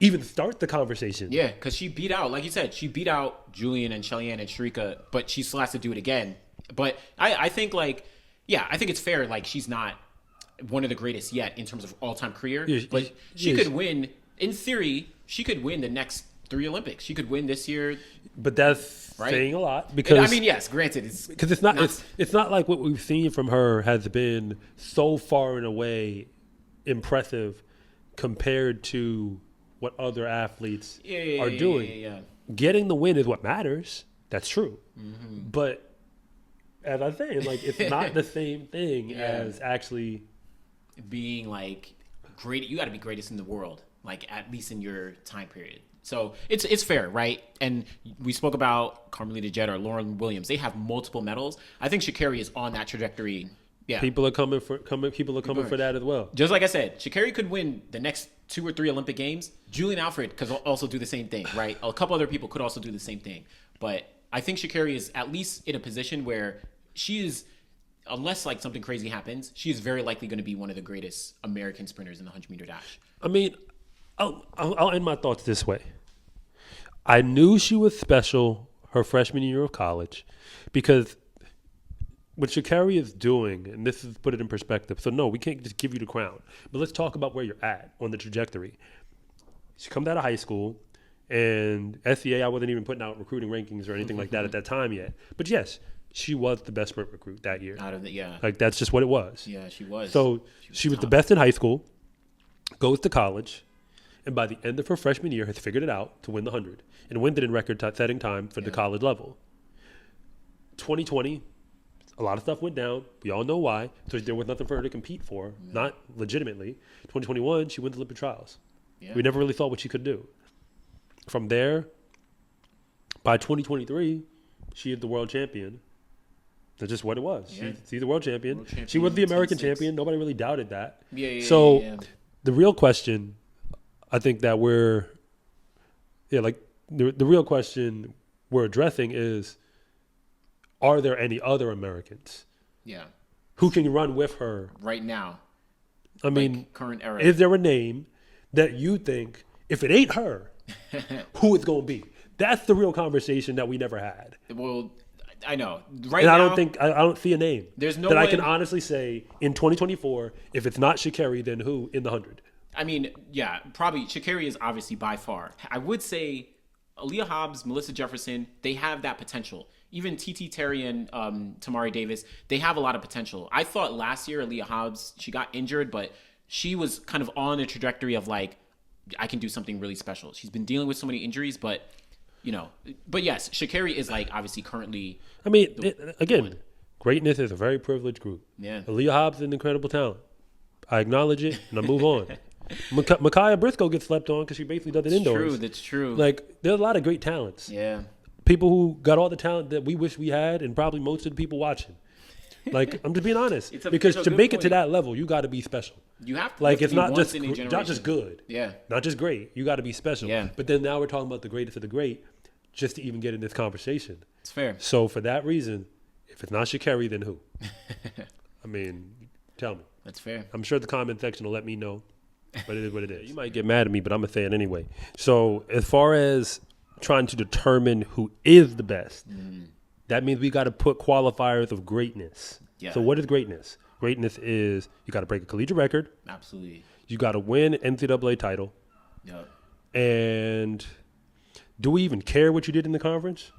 even start the conversation. Yeah, because she beat out, like you said, she beat out Julian and Shellyanne and Sharika, but she still has to do it again. But I think, like, yeah, I think it's fair. Like, she's not one of the greatest yet in terms of all-time career, Yeah, but she yeah, could she- win. In theory, she could win the next 3 Olympics. She could win this year. But that's Right. saying a lot because I mean, yes, granted, because it's not it's not like what we've seen from her has been so far and away impressive compared to what other athletes are doing. Yeah. Getting the win is what matters. That's true. Mm-hmm. But as I'm saying, like it's not the same thing Yeah. as actually. Being like great, you got to be greatest in the world, like at least in your time period. So it's fair, right? And we spoke about Carmelita Jett or Lauren Williams. They have multiple medals. I think Sha'Carri is on that trajectory. Yeah, People are coming for that as well. just like I said, Sha'Carri could win the next 2 or 3 Olympic Games. Julian Alfred could also do the same thing, right? A couple other people could also do the same thing. But I think Sha'Carri is at least in a position where she is, unless like something crazy happens, she is very likely going to be one of the greatest American sprinters in the 100-meter dash. I mean, I'll end my thoughts this way. I knew she was special her freshman year of college because what Sha'Carri is doing, and this is put it in perspective. So no, we can't just give you the crown, but let's talk about where you're at on the trajectory. She comes out of high school, and SCA, I wasn't even putting out recruiting rankings or anything like that at that time yet. But yes, she was the best sprint recruit that year. Like that's just what it was. Yeah, she was. So she was the best in high school, goes to college, and by the end of her freshman year has figured it out to win the 100 and wins it in record-setting time for the college level. 2020. A lot of stuff went down. We all know why. So there was nothing for her to compete for, not legitimately. 2021, she wins Olympic trials. Yeah. We never really thought what she could do. From there, by 2023, she is the world champion. That's just what it was. Yeah. She's the world champion. She was the American champion. Nobody really doubted that. So the real question, I think that the real question we're addressing is, are there any other Americans? Yeah. Who can run with her right now? I mean, like current era. Is there a name that you think, if it ain't her, who it's going to be? That's the real conversation that we never had. Well, I know. Right now, I don't see a name that I can honestly say in 2024, if it's not Sha'Carri, then who in the 100? I mean, yeah, probably Sha'Carri is obviously by far. I would say Aaliyah Hobbs, Melissa Jefferson, they have that potential. Even TT Terry and Tamari Davis, they have a lot of potential. I thought last year Aaliyah Hobbs, she got injured, but she was kind of on a trajectory of like, I can do something really special. She's been dealing with so many injuries, but yes, Sha'Carri is like obviously currently. I mean, greatness is a very privileged group. Yeah, Aaliyah Hobbs is an incredible talent. I acknowledge it and I move on. Micaiah Briscoe gets slept on because she basically does it indoors. That's true. Like, there's a lot of great talents. Yeah. People who got all the talent that we wish we had, and probably most of the people watching. Like, I'm just being honest. Because to make it to that level, you got to be special. You have to. Like, it's not just good. Yeah. Not just great. You got to be special. Yeah. But then now we're talking about the greatest of the great just to even get in this conversation. It's fair. So for that reason, if it's not Sha'Carri, then who? I mean, tell me. That's fair. I'm sure the comment section will let me know. But it is what it is. You might get mad at me, but I'm going to say it anyway. So as far as trying to determine who is the best, that means we got to put qualifiers of greatness. Yeah. So what is greatness? Greatness is you got to break a collegiate record. Absolutely. You got to win an NCAA title. Yep. And do we even care what you did in the conference?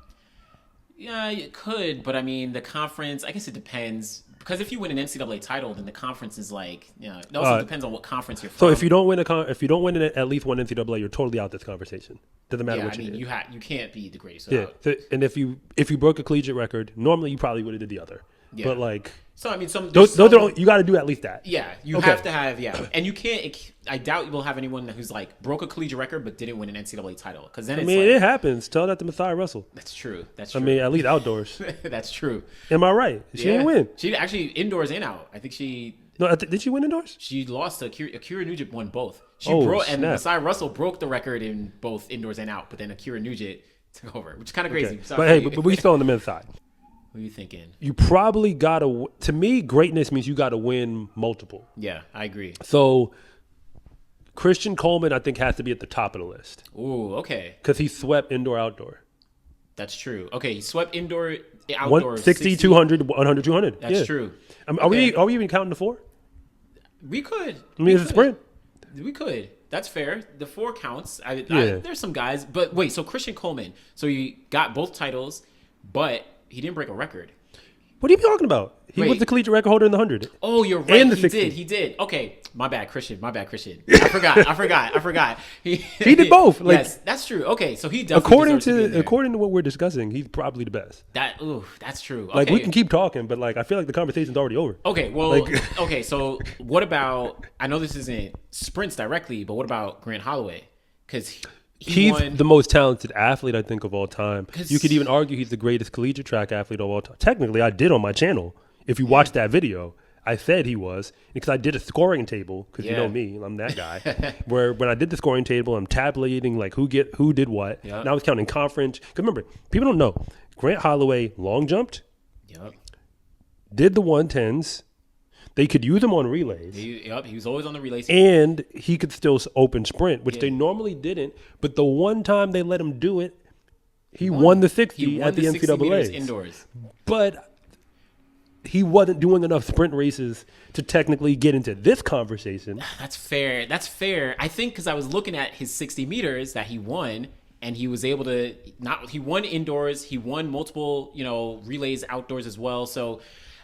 Yeah, you could, but I mean, the conference, I guess it depends. Because if you win an NCAA title, then the conference is like, it also depends on what conference you're from. So if you don't win at least one NCAA, you're totally out this conversation. Doesn't matter what you did. You can't be the greatest. Yeah, and if you broke a collegiate record, normally you probably would have did the other. Yeah. But like, so I mean, you got to do at least that. Yeah, you have to have and you can't. I doubt you will have anyone who's like broke a collegiate record but didn't win an NCAA title, because then it happens. Tell that to Messiah Russell. That's true. I mean, at least outdoors. That's true. Am I right? She didn't win. She actually indoors and out. I think she. No, did she win indoors? She lost to Akira Nugent. Won both. And Messiah Russell broke the record in both indoors and out, but then Akira Nugent took over, which is kind of crazy. Okay. But we still on the men's side. What are you thinking? You probably got to, to me, greatness means you got to win multiple. Yeah, I agree. So Christian Coleman, I think, has to be at the top of the list. Ooh, okay. Because he swept indoor-outdoor. That's true. Okay, he swept indoor-outdoor. 60, 200, 100, 200. That's true. Are we even counting the 4? We could. I mean, it's a sprint. We could. That's fair. The 4 counts. There's some guys. But wait, so Christian Coleman, so he got both titles, but he didn't break a record. What are you talking about? He was the collegiate record holder in the 100. Oh, you're right. And the he 60. He did. Okay. My bad, Christian. I forgot. He did both. Yes, that's true. Okay, so he definitely according to what we're discussing, he's probably the best. That's true. Okay. Like, we can keep talking, but like, I feel like the conversation's already over. Okay, well, okay, so what about, I know this isn't sprints directly, but what about Grant Holloway? Because He's won. the most talented athlete, I think, of all time. 'Cause- You could even argue he's the greatest collegiate track athlete of all time. Technically, I did on my channel. If you watch that video, I said he was, because I did a scoring table, because you Yeah. know me, I'm that guy, where when I did the scoring table, I'm tabulating like who did what. Yep. And I was counting conference. Because remember, people don't know, Grant Holloway long jumped, Yep. did the 110s. They could use him on relays. He was always on the relay. And he could still open sprint, which Yeah. they normally didn't. But the one time they let him do it, he won the 60 He won at the 60 meters NCAA. indoors. But he wasn't doing enough sprint races to technically get into this conversation. That's fair. That's fair. I think because I was looking at his 60 meters that he won, and he was able to he won indoors. He won multiple, relays outdoors as well. So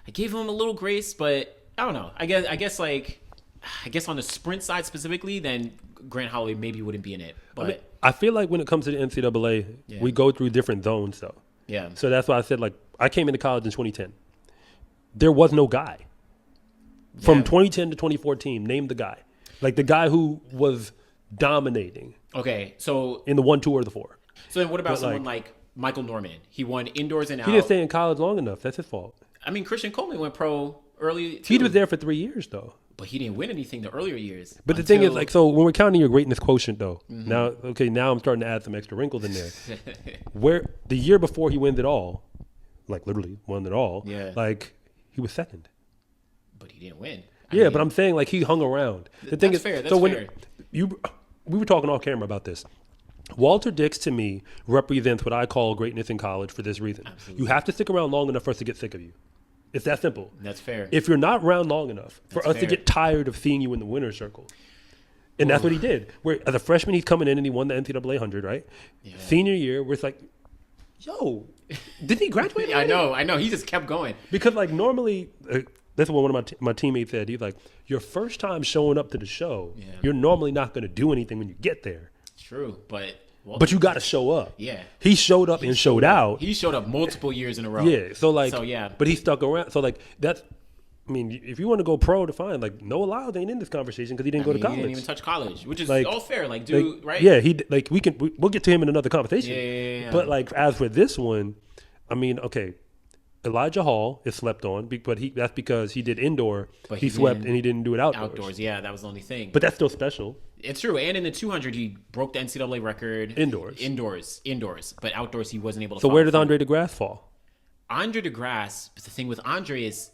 I gave him a little grace, but I don't know. I guess on the sprint side specifically, then Grant Holloway maybe wouldn't be in it. But I feel like when it comes to the NCAA, Yeah. we go through different zones, though. yeah, So that's why I said, like, I came into college in 2010. There was no guy. From Yeah. 2010 to 2014, name the guy. Like the guy who was dominating okay. So in the 1, 2, or the 4. then what about But, someone like Michael Norman? He won indoors and out. He didn't stay in college long enough. That's his fault. I mean, Christian Coleman went pro early. He too, was there for 3 years, though. but he didn't win anything the earlier years. But the thing is, until- like, so when we're counting your greatness quotient, though, Mm-hmm. now I'm starting to add some extra wrinkles in there. Where the year before he wins it all, like literally won it all, Yeah. like he was second. but he didn't win. Yeah, but I'm saying like he hung around. The thing That's is, fair, that's so when fair. we were talking off camera about this. Walter Dix to me represents what I call greatness in college for this reason. You have to stick around long enough for us to get sick of you. It's that simple. That's fair. If you're not around long enough for That's us to fair. get tired of seeing you in the winner's circle. And that's what he did. Where as a freshman, he's coming in and he won the NCAA 100, right? Yeah. Senior year, where it's like, yo, didn't he graduate? I already? know. He just kept going. Because like normally, that's what one of my teammates said. He's like, your first time showing up to the show, Yeah. you're normally not going to do anything when you get there. True, but But you got to show up. Yeah. He showed up and showed out. He showed up multiple years in a row. Yeah. So like, yeah. But he stuck around. So like that's. I mean, if you want to go pro, to fine. Like Noah Lyles ain't in this conversation because he didn't go to He college. didn't even touch college, which is Like- all fair. Like, Like, dude, right? Yeah, we'll get to him in another conversation. Yeah. But like as for this one, I mean, okay, Elijah Hall is slept on, but that's because he did indoor. But he he swept didn't and he didn't do it outdoors. Outdoors, yeah, that was the only thing. But that's still special. It's true. And in the 200, he broke the NCAA record. Indoors. Indoors. But outdoors, he wasn't able to So follow where does through. Andre DeGrasse fall? Andre DeGrasse, the thing with Andre is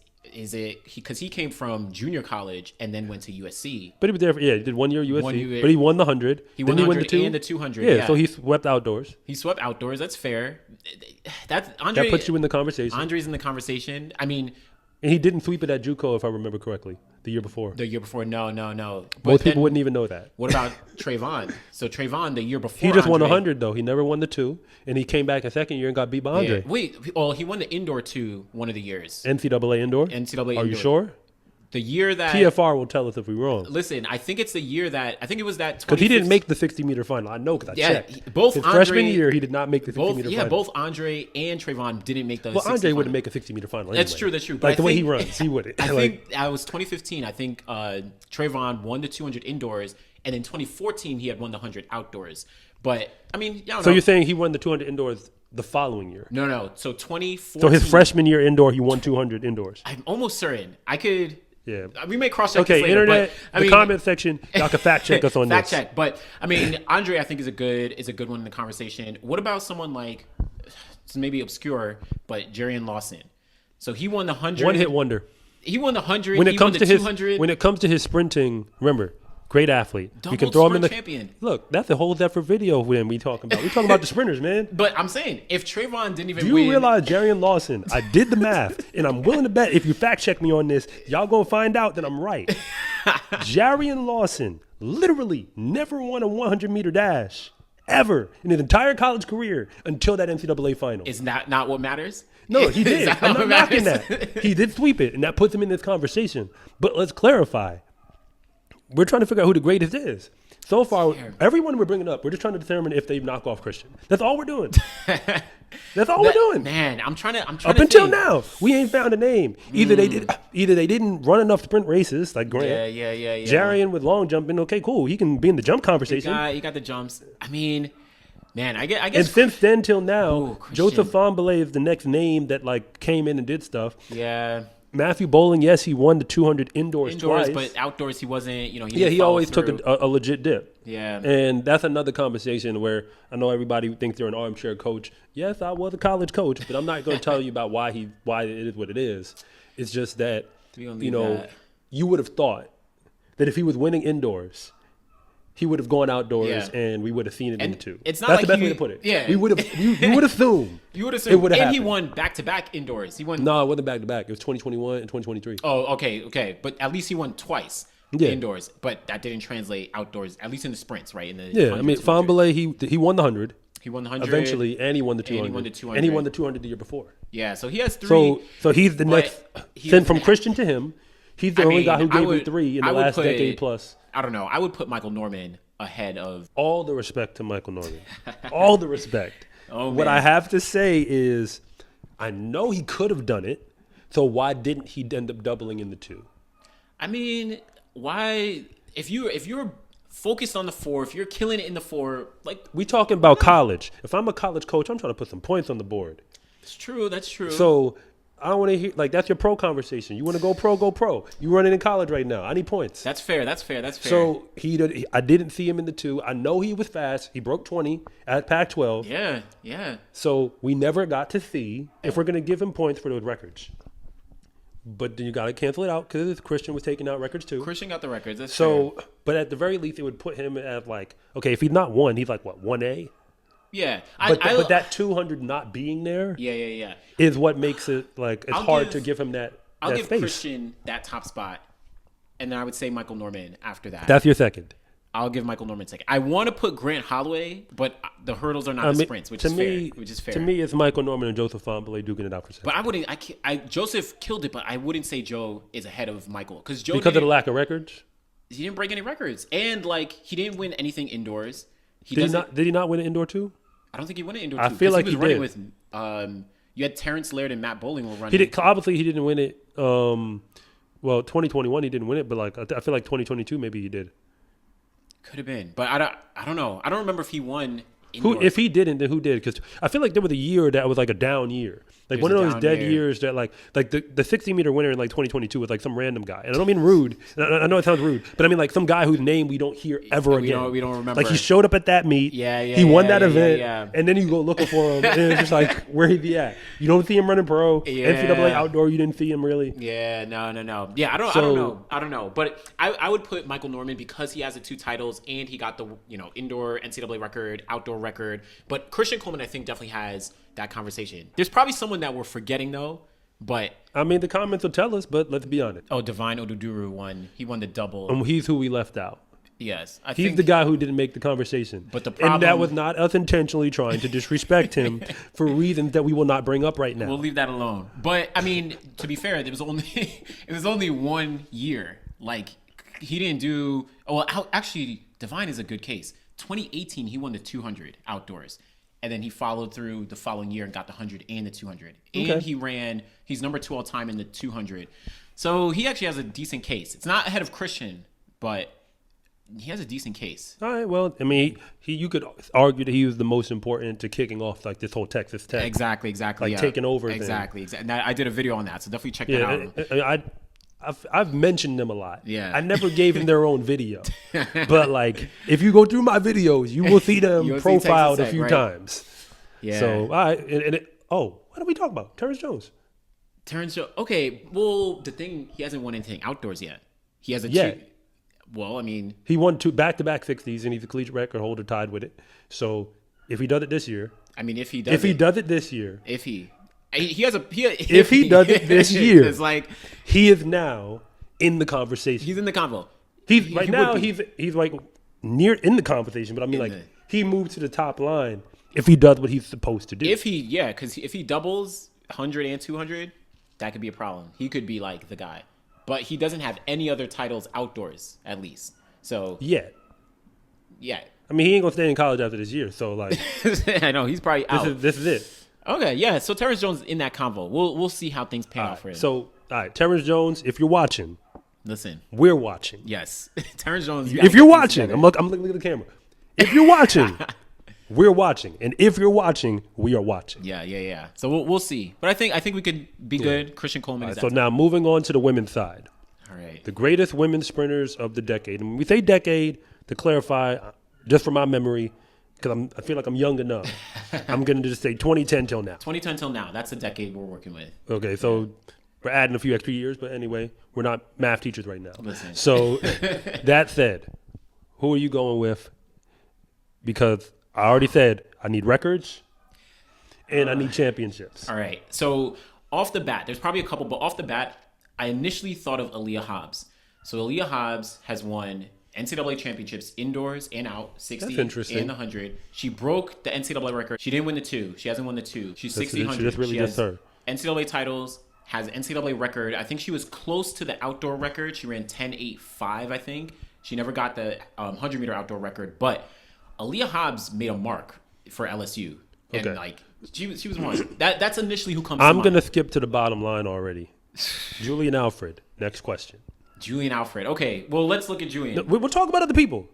it because he came from junior college and then went to USC. But he was there. He did 1 year USC, 1 year. but he won the 100. He Then won the win 100 and the 200, Yeah, yeah. so he swept outdoors. He swept outdoors. That's fair. That's Andre. That puts you in the conversation. Andre's in the conversation. I mean, And he didn't sweep it at JUCO, if I remember correctly, the year before. the year before, no. But Most then, people wouldn't even know that. What about Trayvon? So Trayvon, the year before, He just won Andre, 100 though. He never won the 2, and he came back a second year and got beat by Andre. Yeah. Wait, well, he won the indoor 2 one of the years. NCAA indoor. NCAA Are you indoor. sure? The year that TFR will tell us if we're wrong. Listen, I think it's the year that I think it was that Because he didn't 2015 make the 60-meter final. I know because I Yeah, checked. both His Andre- freshman year, he did not make the 60-meter final. both Andre and Trayvon didn't make the. Well, 60 Andre final. wouldn't make a 60-meter final. That's anyway. true. That's true. Like the way he think- runs, he wouldn't. I Like, think that was 2015. I think Trayvon won the 200 indoors, and in 2014 he had won the 100 outdoors. But I mean, I don't so know. you're saying he won the 200 indoors the following year? No. So 2014. So his freshman year indoor, he won 200 indoors. I'm almost certain. I could. Yeah. We may cross check Okay, this later, internet, but, I the mean, comment section, y'all can fact check us on fact this. check. But I mean, Andre, I think is a good one in the conversation. What about someone like, it's maybe obscure, but Jarian Lawson? So he won the 100. One hit wonder. He won the 100. When he it comes won to the his 200. when it comes to his sprinting, remember, great athlete. We can Double throw him in the sprint champion. Look, that's a whole different video when we talking about. We talking about the sprinters, man. But I'm saying, if Trayvon didn't even Do you win, realize Jarian Lawson? I did the math, and I'm willing to bet if you fact check me on this, y'all gonna find out that I'm right. Jarian Lawson literally never won a 100-meter dash ever in his entire college career until that NCAA final. is that not what matters? No, he Is did. that I'm what not knocking matters? that. He did sweep it, and that puts him in this conversation. But let's clarify. We're trying to figure out who the greatest is. So far, everyone we're bringing up, we're just trying to determine if they knock off Christian. That's all we're doing. That's all we're doing. Man, I'm trying Up to until think. now, we ain't found a name. Either they didn't run enough sprint races like Grant. Yeah. Jarian with long jumping. Okay, cool. He can be in the jump conversation. He got the jumps. I mean, man, I guess. And since then till now, Ooh, Christian. Joseph Fahnbulleh is the next name that like came in and did stuff. Yeah. Matthew Bowling, yes, he won the 200 indoors twice. But outdoors he wasn't. He always took a legit dip. Yeah. And that's another conversation where I know everybody thinks they're an armchair coach. Yes, I was a college coach, but I'm not going to tell you about why it is what it is. It's just that, you would have thought that if he was winning indoors, he would have gone outdoors and we would have seen it in the two. It's not That's like the best way to put it. Yeah. We would have, you would assume. You would it assume. would have And he happened. won back-to-back indoors. He won. No, it wasn't back-to-back. It was 2021 and 2023. Oh, okay. But at least he won twice indoors. But that didn't translate outdoors, at least in the sprints, right? I mean, Fahnbulleh, he won the 100. He won the 100. Eventually, and he won the 200. And he won the 200. And he won the 200 the year before. Yeah, so he has three. So he's the next. Then from Christian to him, he's the only guy who gave you three in the last decade plus. I don't know. I would put Michael Norman ahead of. All the respect to Michael Norman. All the respect. Oh, what man. I have to say is, I know he could have done it. So why didn't he end up doubling in the two? I mean, why? If you're focused on the four, if you're killing it in the four, like We talking about college. If I'm a college coach, I'm trying to put some points on the board. it's true. That's true. So I don't want to hear that's your pro conversation. You want to go pro, go pro. You running in college right now. I need points. that's fair. So I didn't see him in the two. I know he was fast. He broke 20 at Pac-12. Yeah. So we never got to see if we're going to give him points for those records. But then you got to cancel it out because Christian was taking out records too. Christian got the records. That's So, fair. but at the very least, it would put him at okay, if he's not one, he's like what, 1A? Yeah. But that 200 not being there Yeah. is what makes it it's I'll hard give- to give him that I'll give space. Christian that top spot, and then I would say Michael Norman after that. That's your second. I'll give Michael Norman second. I want to put Grant Holloway, but the hurdles are not the sprints, which is fair. To me, it's Michael Norman and Joseph Fahnbulleh duking it out for second. But I wouldn't. Joseph killed it, but I wouldn't say Joe is ahead of Michael because because of the lack of records. he didn't break any records, and he didn't win anything indoors. Did he not win an indoor two? I don't think he won an indoor. I too, feel 'cause like he he was running did. with. You had Terrence Laird and Matt Bowling were running. He did. Obviously, he didn't win it. Well, 2021 he didn't win it, but I feel like 2022 maybe he did. Could have been, but I don't know. I don't remember if he won. Indoors. If he didn't, then who did? Because I feel like there was a year that was like a down year, like one of those dead years that like the 60 meter winner in 2022 was like some random guy. And I don't mean rude. I know it sounds rude, but I mean some guy whose name we don't hear ever again. We don't remember. He showed up at that meet. He won that event, and then you go looking for him, and it's just where he be at? You don't see him running pro. NCAA outdoor, you didn't see him really. Yeah, no. Yeah, I don't know. But I would put Michael Norman because he has the two titles and he got the indoor NCAA record, outdoor record. But Christian Coleman, I think, definitely has that conversation. There's probably someone that we're forgetting though. But I mean, the comments will tell us. But let's be honest. Oh, Divine Oduduru won. He won the double. And he's who we left out. Yes, he's the guy who didn't make the conversation. But the problem, and that was not us intentionally trying to disrespect him for reasons that we will not bring up right now. We'll leave that alone. But I mean, to be fair, it was only 1 year. He didn't do. Well, actually, Divine is a good case. 2018, he won the 200 outdoors, and then he followed through the following year and got the 100 and the 200. And he's number 2 all time in the 200. So he actually has a decent case. It's not ahead of Christian, but he has a decent case. All right. Well, I mean, you could argue that he was the most important to kicking off this whole Texas Tech. Exactly. Taking over. Exactly. And I did a video on that, so definitely check that out. I've mentioned them a lot. Yeah. I never gave them their own video, but if you go through my videos, you will see them profiled a few times. Yeah. So what are we talking about? Terrence Jones. Okay. Well, the thing, he hasn't won anything outdoors yet. He has well, I mean, he won 2 back-to-back 60s, and he's a collegiate record holder tied with it. So if he does it this year, if he does it this year, if he does it this year, it's he is now in the conversation. He's in the convo. He's near in the conversation, but I mean he moved to the top line if he does what he's supposed to do. Because if he doubles 100 and 200, that could be a problem. He could be the guy. But he doesn't have any other titles outdoors, at least. So yet. Yeah. I mean, he ain't gonna stay in college after this year, so like, I know he's probably out. this is it. Okay, yeah. So Terrence Jones in that convo. We'll see how things pan out for him. So, all right, Terrence Jones, if you're watching, listen, we're watching. yes, Terrence Jones. If you're watching, I'm looking at the camera. If you're watching, we're watching, and if you're watching, we are watching. Yeah. So we'll see. But I think we could be good. Christian Coleman. Right, is so now moving on to the women's side. all right. The greatest women's sprinters of the decade. And when we say decade, to clarify, just from my memory, because I feel like I'm young enough, I'm going to just say 2010 till now. 2010 till now. That's the decade we're working with. Okay, so we're adding a few extra years, but anyway, we're not math teachers right now. Listen. So that said, who are you going with? Because I already said I need records and I need championships. All right. So off the bat, there's probably a couple, but off the bat, I initially thought of Aaliyah Hobbs. So Aaliyah Hobbs has won NCAA championships indoors and out, 60 That's interesting. and the 100. She broke the NCAA record. She didn't win the 2. She hasn't won the 2. She's 1600. That's really she just has her. NCAA titles, has NCAA record. I think she was close to the outdoor record. She ran 10.85, I think. She never got the 100-meter outdoor record, but Aaliyah Hobbs made a mark for LSU. And Okay. like she was one. That's initially who comes to mind. I'm going to skip to the bottom line already. Julian Alfred, next question. Julian Alfred. Okay, well, let's look at Julian. We'll talk about other people.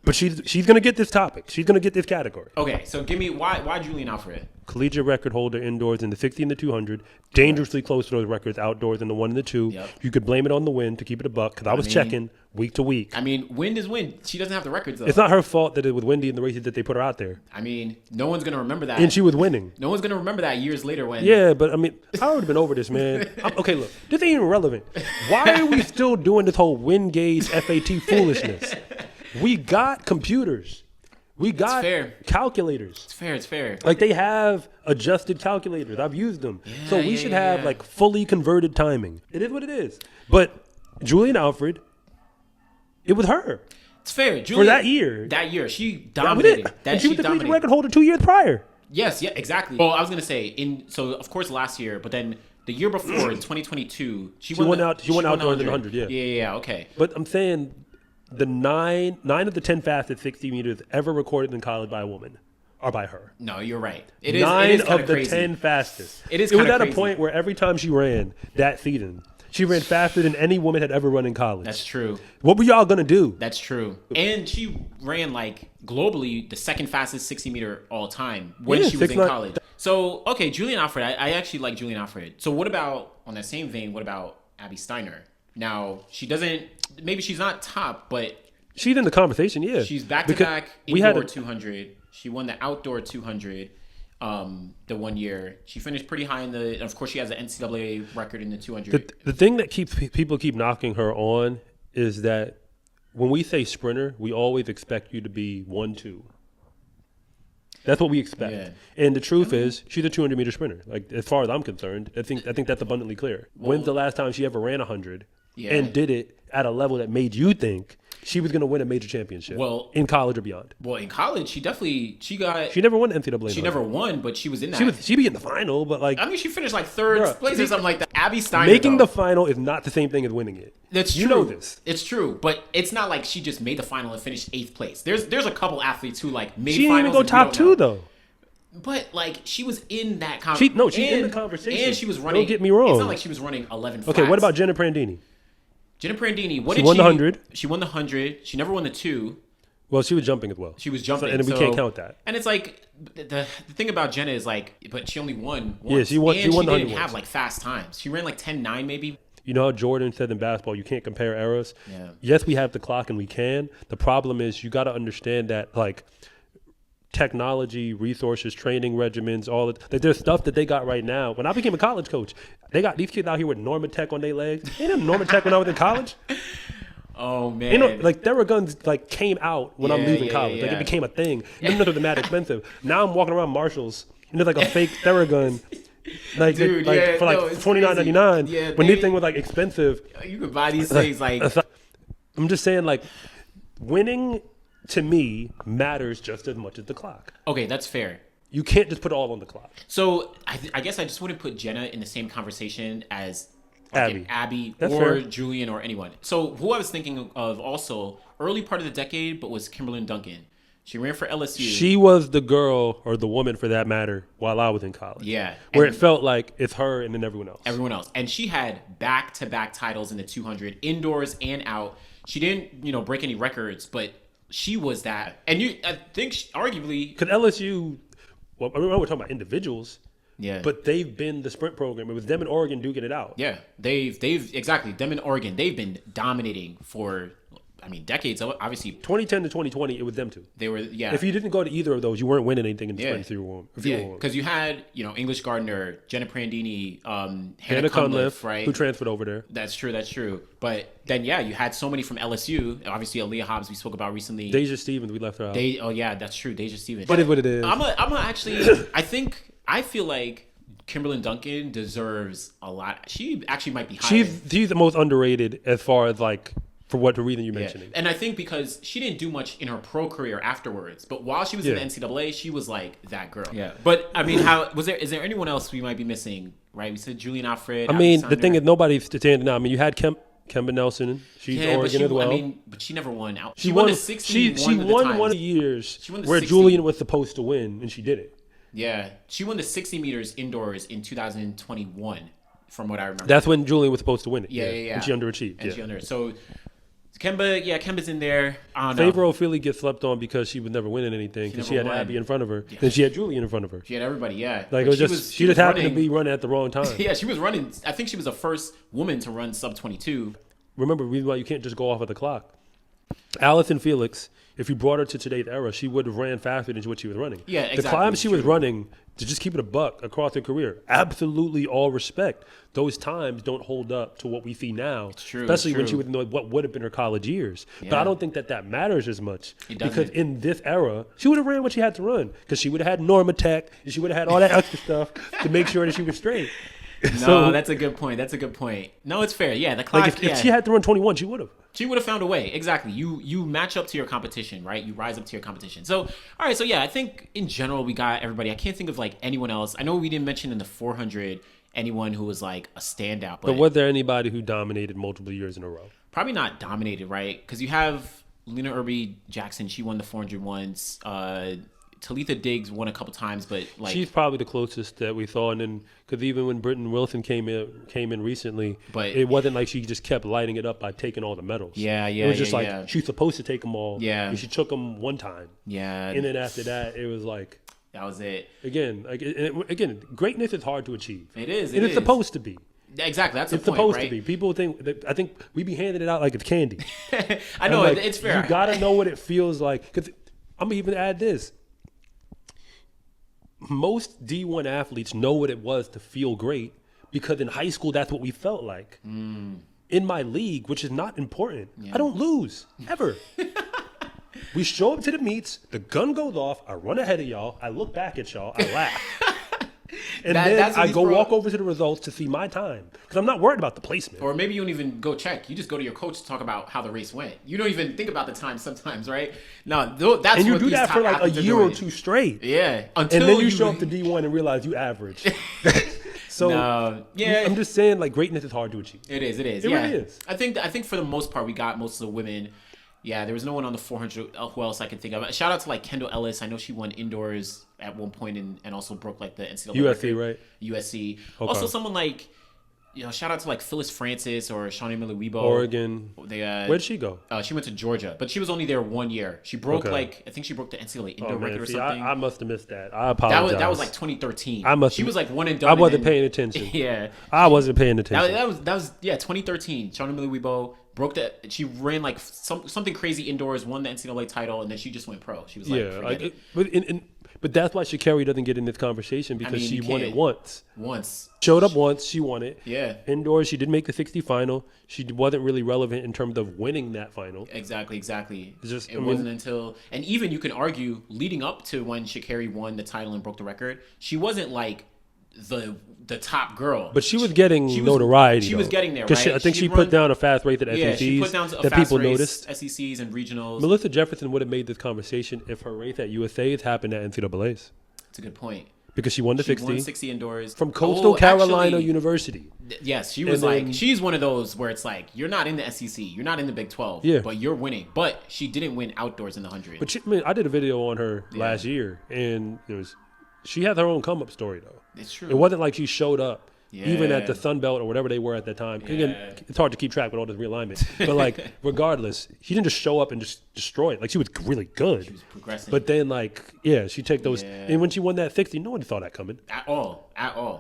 But she's going to get this topic. She's going to get this category. Okay, so give me why Julian Alfred? Collegiate record holder indoors in the 60 and the 200. Dangerously close to those records outdoors in the 1 and the 2. Yep. You could blame it on the wind to keep it a buck because I was checking week to week. I mean, wind is wind. She doesn't have the records, though. It's not her fault that it was windy in the races that they put her out there. I mean, no one's going to remember that. And she was winning. No one's going to remember that years later when... Yeah, but I mean, I already been over this, man. Okay, look, this ain't even relevant. Why are we still doing this whole wind gauge FAT foolishness? We got computers. We got calculators. It's fair. Like they have adjusted calculators. I've used them. So we should have like fully converted timing. It is what it is. But Julian Alfred, it was her. It's fair. Julian, for that year. That year, she dominated. And she was the collegiate record holder 2 years prior. Yes, yeah, exactly. Well, I was gonna say so of course last year, but then the year before in 2022, she won outdoors in 100. Yeah. Okay. But I'm saying the nine of the 10 fastest 60 meters ever recorded in college by a woman are by her. No, you're right. It is of the crazy. 10 fastest. It is. It was at crazy. a point where every time she ran that season, she ran faster than any woman had ever run in college. That's true. What were y'all gonna do? That's true. And she ran like globally the second fastest 60 meter all time when she was in college. So okay, Julian Alfred. I actually like Julian Alfred. So what about on that same vein? What about Abby Steiner? Now she doesn't. Maybe she's not top, but she's in the conversation. Yeah, she's back to back indoor 200. She won the outdoor 200. The 1 year she finished pretty high in the. And of course, she has an NCAA record in the 200. The thing that people keep knocking her on is that when we say sprinter, we always expect you to be 1-2. That's what we expect. Yeah. And the truth is, she's a 200-meter sprinter. Like as far as I'm concerned, I think that's abundantly clear. Well, when's the last time she ever ran 100 and did it at a level that made you think she was going to win a major championship? Well, in college or beyond. Well, in college, she got. She never won NCAA. She never won, but she was in that. She'd be in the final, but like. I mean, she finished like third place or something like that. Abby Steiner. Making the final is not the same thing as winning it. That's true. You know this. It's true, but it's not like she just made the final and finished 8th place. There's a couple athletes who like made finals. She didn't even go top 2 though. But like she was in that conversation. She's in the conversation. And she was running. Don't get me wrong. It's not like she was running 11 flats. Okay, what about Jenna Prandini? Jenna Prandini, she won the 100. She won the 100. She never won the 2. Well, she was jumping as well. She was jumping, and we can't count that. And it's like the thing about Jenna is like, but she only won once. Yeah, she won. And she won the 100 didn't have once. like fast times. She ran like 10.9 maybe. You know how Jordan said in basketball, you can't compare eras. Yeah. Yes, we have the clock and we can. The problem is you got to understand that like technology, resources, training regimens, all that. There's stuff that they got right now. When I became a college coach, they got these kids out here with Normatec on their legs. Ain't them Normatec when I was in college? Oh man! You know, like Theraguns like came out when I'm leaving college. Like it became a thing. Even though they're mad expensive. Now I'm walking around Marshalls and there's like a fake Theragun. Like, dude, for like $29.99. Yeah, when this thing was like expensive. You could buy these things like. I'm just saying, like, winning to me matters just as much as the clock. Okay, that's fair. You can't just put it all on the clock. So I guess I just wouldn't put Jenna in the same conversation as Abby That's or fair. Julian or anyone. So who I was thinking of also early part of the decade, but was Kimberly Duncan. She ran for LSU. She was the girl or the woman for that matter while I was in college. Yeah. Where it felt like it's her and then everyone else. Everyone else. And she had back-to-back titles in the 200, indoors and out. She didn't, break any records, but she was that. And I think arguably... Because LSU, well, I remember we're talking about individuals. Yeah. But they've been the sprint program. It was them and Oregon duking it out. Yeah. They've exactly, them and Oregon, they've been dominating for... decades. Obviously, 2010 to 2020, it was them two. They were, yeah. If you didn't go to either of those, you weren't winning anything in the sprint if you were. Because you had, English Gardner, Jenna Prandini, Hannah Cunliffe, right? Who transferred over there. That's true. But then, you had so many from LSU. Obviously, Aaliyah Hobbs, we spoke about recently. Deja Stevens, we left her out. That's true. Deja Stevens. But it's what it is. I'm actually, I feel like Kimberly Duncan deserves a lot. She actually might be higher. She's the most underrated as far as for what the reason you're mentioning. And I think because she didn't do much in her pro career afterwards, but while she was in the NCAA, she was like that girl. Yeah. But is there anyone else we might be missing? Right? We said Julian Alfred. The thing is, nobody's standing out. You had Kemba Nelson. She's Oregon as well. But she never won out. She won the 60. She won one of the years where 60. Julian was supposed to win, and she did it. Yeah, she won the 60 meters indoors in 2021, from what I remember. That's when Julian was supposed to win it. Yeah. And she underachieved. So Kemba's in there. I don't know. Favor O'Philly gets slept on because she was never winning anything because she had Abby in front of her. Then she had Julian in front of her. She had everybody, yeah. Like she just happened to be running at the wrong time. Yeah, she was running. I think she was the first woman to run sub 22. Remember, reason why you can't just go off of the clock. Allison Felix, if you brought her to today's era, she would have ran faster than what she was running. Yeah, exactly. The climbs she was running, to just keep it a buck across her career, absolutely all respect. Those times don't hold up to what we see now, especially when she was in what would have been her college years. Yeah. But I don't think that matters as much because in this era, she would have ran what she had to run because she would have had Norma Tech and she would have had all that extra stuff to make sure that she was straight. No, that's a good point. No, it's fair. Yeah, the clock. If she had to run 21, she would have. She would have found a way. Exactly. You match up to your competition, right? You rise up to your competition. So, all right. So, I think in general, we got everybody. I can't think of anyone else. I know we didn't mention in the 400 anyone who was a standout. But was there anybody who dominated multiple years in a row? Probably not dominated, right? Because you have Lena Irby Jackson. She won the 400 once. Talitha Diggs won a couple times, but she's probably the closest that we saw. And then because even when Britton Wilson came in recently, but it wasn't like she just kept lighting it up by taking all the medals. Yeah. It was just she's supposed to take them all. Yeah, and she took them one time. Yeah, and then after that, it was that was it. Again, greatness is hard to achieve. It is. It's supposed to be. Exactly, that's the point, supposed right? to be. People think. I think we be handing it out like it's candy. I know it's fair. You gotta know what it feels like. Because I'm gonna even add this. Most D1 athletes know what it was to feel great because in high school, that's what we felt like. In my league, which is not important, I don't lose, ever. We show up to the meets, the gun goes off, I run ahead of y'all, I look back at y'all, I laugh. And then I go walk over to the results to see my time because I'm not worried about the placement. Or maybe you don't even go check. You just go to your coach to talk about how the race went. You don't even think about the time sometimes, right? No, that's and you what do that for a year or two straight. Yeah, and then you show up to D1 and realize you average. So I'm just saying, greatness is hard to achieve. It is. It really is. I think for the most part, we got most of the women. Yeah, there was no one on the 400. Who else I can think of? Shout out to Kendall Ellis. I know she won indoors at one point and also broke the NCAA USC, record. right? USC. Okay. Also, someone shout out to Phyllis Francis or Shawnee Miller-Weibo. Oregon. Where'd she go? She went to Georgia, but she was only there 1 year. She broke I think she broke the NCAA indoor record or something. I must have missed that. I apologize. That was 2013. She was one and done. I wasn't paying attention. Yeah, I wasn't paying attention. That was 2013. Shawnee Miller-Weibo broke that. She ran something crazy indoors, won the NCAA title, and then she just went pro. She was but that's why Sha'Carri doesn't get in this conversation because she won it once. Once. Showed up once, she won it. Yeah. Indoors, she did make the 60 final. She wasn't really relevant in terms of winning that final. Exactly. It wasn't until, and even you can argue, leading up to when Sha'Carri won the title and broke the record, she wasn't the top girl. But she was getting notoriety. She was getting there, right? I think she put down a fast rate at SECs. Yeah, she put down a fast people race, noticed. SECs and regionals. Melissa Jefferson would have made this conversation if her race at USA's happened at NCAA's. That's a good point. because she won the She 60. won 60 indoors. From Coastal Carolina Actually, University. yes, she was she's one of those where it's like, you're not in the SEC, you're not in the Big 12, Yeah. but you're winning. But she didn't win outdoors in the 100. But I did a video on her last year, and she had her own come up story though. It's true. It wasn't like she showed up even at the Yeah. Sun Belt or whatever they were at that time. Again, Yeah. it's hard to keep track with all this realignment. But like, regardless, she didn't just show up and just destroy it. Like, she was really good. She was progressing. But then, like, she take those. Yeah. And when she won that 60, no one saw that coming. At all.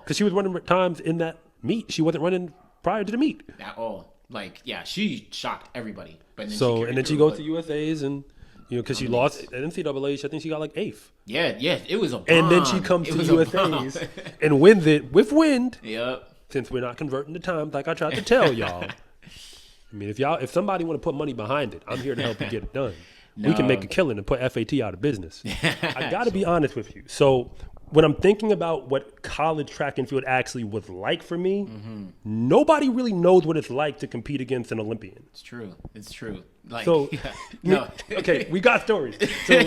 Because she was running times in that meet. She wasn't running prior to the meet. At all. Like, yeah, she shocked everybody. But then And then she goes to USA's and, because she lost at NCAA, I think she got like 8th. Yeah, it was a bomb. And then she comes It to was a bomb. USA's and wins it with wind. Yep. Since we're not converting the times like I tried to tell y'all. I mean, if somebody want to put money behind it, I'm here to help you get it done. We can make a killing and put FAT out of business. I got to be honest with you. So when I'm thinking about what college track and field actually was like for me, nobody really knows what it's like to compete against an Olympian. It's true. Like, So, no. okay, we got stories. So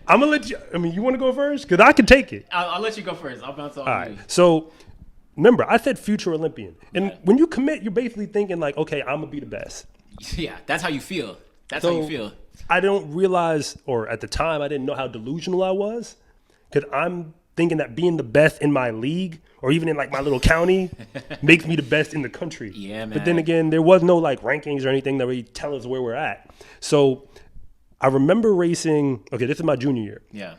I'm gonna let you. I mean, you want to go first? Because I can take it. I'll let you go first. I'll bounce off All you. right. So remember, I said future Olympian, and when you commit, you're basically thinking like, okay, I'm gonna be the best. Yeah, that's how you feel. That's how you feel. I don't realize, or at the time, I didn't know how delusional I was, because I'm thinking that being the best in my league or even in like my little county makes me the best in the country. Yeah, man. But then again, there was no like rankings or anything that really tell us where we're at. So I remember racing. Okay, this is my junior year. Yeah.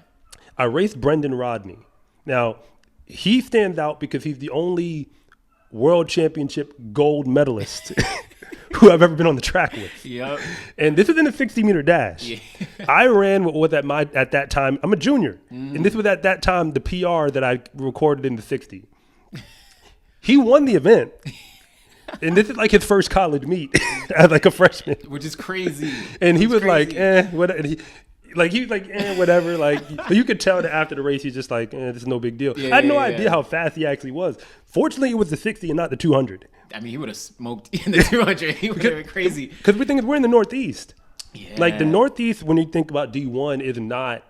I raced Brendan Rodney. Now, he stands out because he's the only world championship gold medalist who I've ever been on the track with. Yep. And this was in a 60-meter dash. Yeah. I ran what was at that time, I'm a junior. And this was at that time the PR that I recorded in the 60. He won the event. And this is like his first college meet as like a freshman. Which is crazy. And he was crazy. like, what? And he was like, whatever. Like, but you could tell that after the race, he's just like, this is no big deal. I had no idea how fast he actually was. Fortunately, it was the 60 and not the 200. I mean, he would have smoked in the 200. He would have been crazy. Because we're in the Northeast. Yeah. Like the Northeast, when you think about D1, is not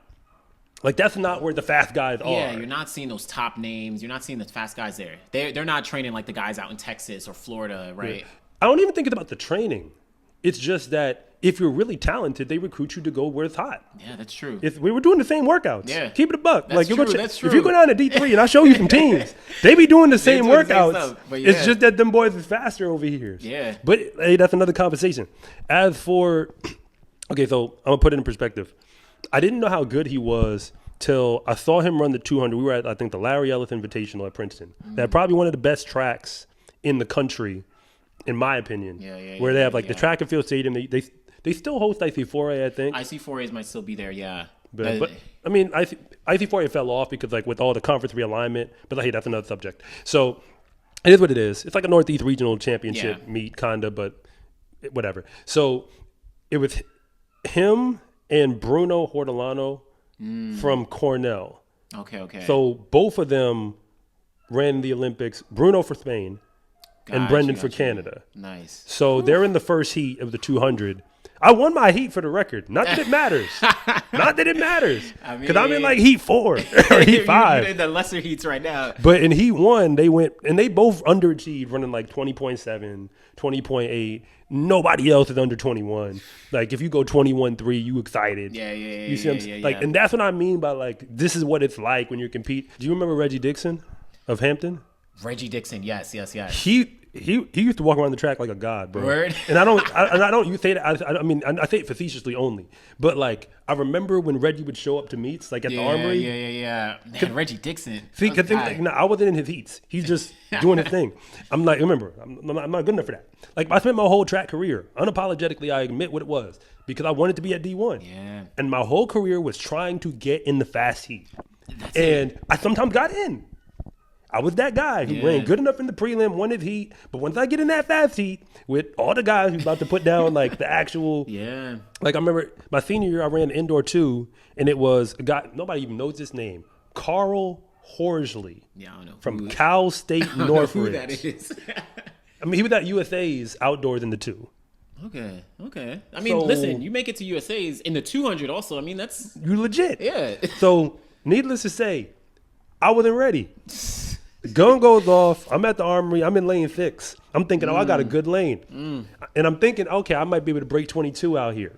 like that's not where the fast guys are. Yeah, you're not seeing those top names. You're not seeing the fast guys there. They're not training like the guys out in Texas or Florida, right? I don't even think it's about the training. It's just that if you're really talented, they recruit you to go where it's hot. Yeah, that's true. We were doing the same workouts. Yeah. Keep it a buck. That's like true, that's true. If you go down to D3 and I show you some teams, they be doing the same doing the same workouts. stuff, but It's yeah. just that them boys is faster over here. Yeah. But hey, that's another conversation. As for, okay, so I'm gonna put it in perspective. I didn't know how good he was till I saw him run the 200. We were at, I think, the Larry Ellis Invitational at Princeton. That's probably one of the best tracks in the country, in my opinion. Where they have like the track and field stadium. They still host IC4A, I think. IC4As might still be there, yeah. But I mean, IC4A fell off because like with all the conference realignment. But hey, that's another subject. So it is what it is. It's like a Northeast Regional Championship meet, kinda, but whatever. So it was him and Bruno Hortolano from Cornell. Okay. So both of them ran the Olympics. Bruno for Spain and Brendan for Canada. Nice. So they're in the first heat of the 200. I won my heat for the record. Not that it matters. Not that it matters. Because I'm in like heat 4 or heat 5. You're in the lesser heats right now. But in heat 1, they went, and they both underachieved, running like 20.7, 20.8. Nobody else is under 21. Like if you go 21.3, you excited. Yeah. You see what I'm saying? Like, and that's what I mean by like, this is what it's like when you compete. Do you remember Reggie Dixon of Hampton? Reggie Dixon, yes. He used to walk around the track like a god, bro. Word. And I don't you say that. I mean, I say it facetiously only. But like, I remember when Reggie would show up to meets, like at the Armory. Yeah. Man, Reggie Dixon. See, because I wasn't in his heats. He's just doing his thing. I'm like, remember, I'm not good enough for that. Like, I spent my whole track career, unapologetically, I admit what it was, because I wanted to be at D1. Yeah. And my whole career was trying to get in the fast heat. And I sometimes got in. I was that guy who ran good enough in the prelim, won his heat. But once I get in that fast heat with all the guys who's about to put down like the actual, like I remember my senior year, I ran indoor 2, and it was a guy, nobody even knows his name, Carl Horsley. Yeah, I don't know. From Cal State Northridge. Who that is. I mean, he was at USA's outdoors in the 2. Okay. I mean, listen, you make it to USA's in the 200 also. I mean, that's... You legit. Yeah. So, needless to say, I wasn't ready. The gun goes off. I'm at the armory. I'm in lane 6. I'm thinking, I got a good lane. And I'm thinking, okay, I might be able to break 22 out here.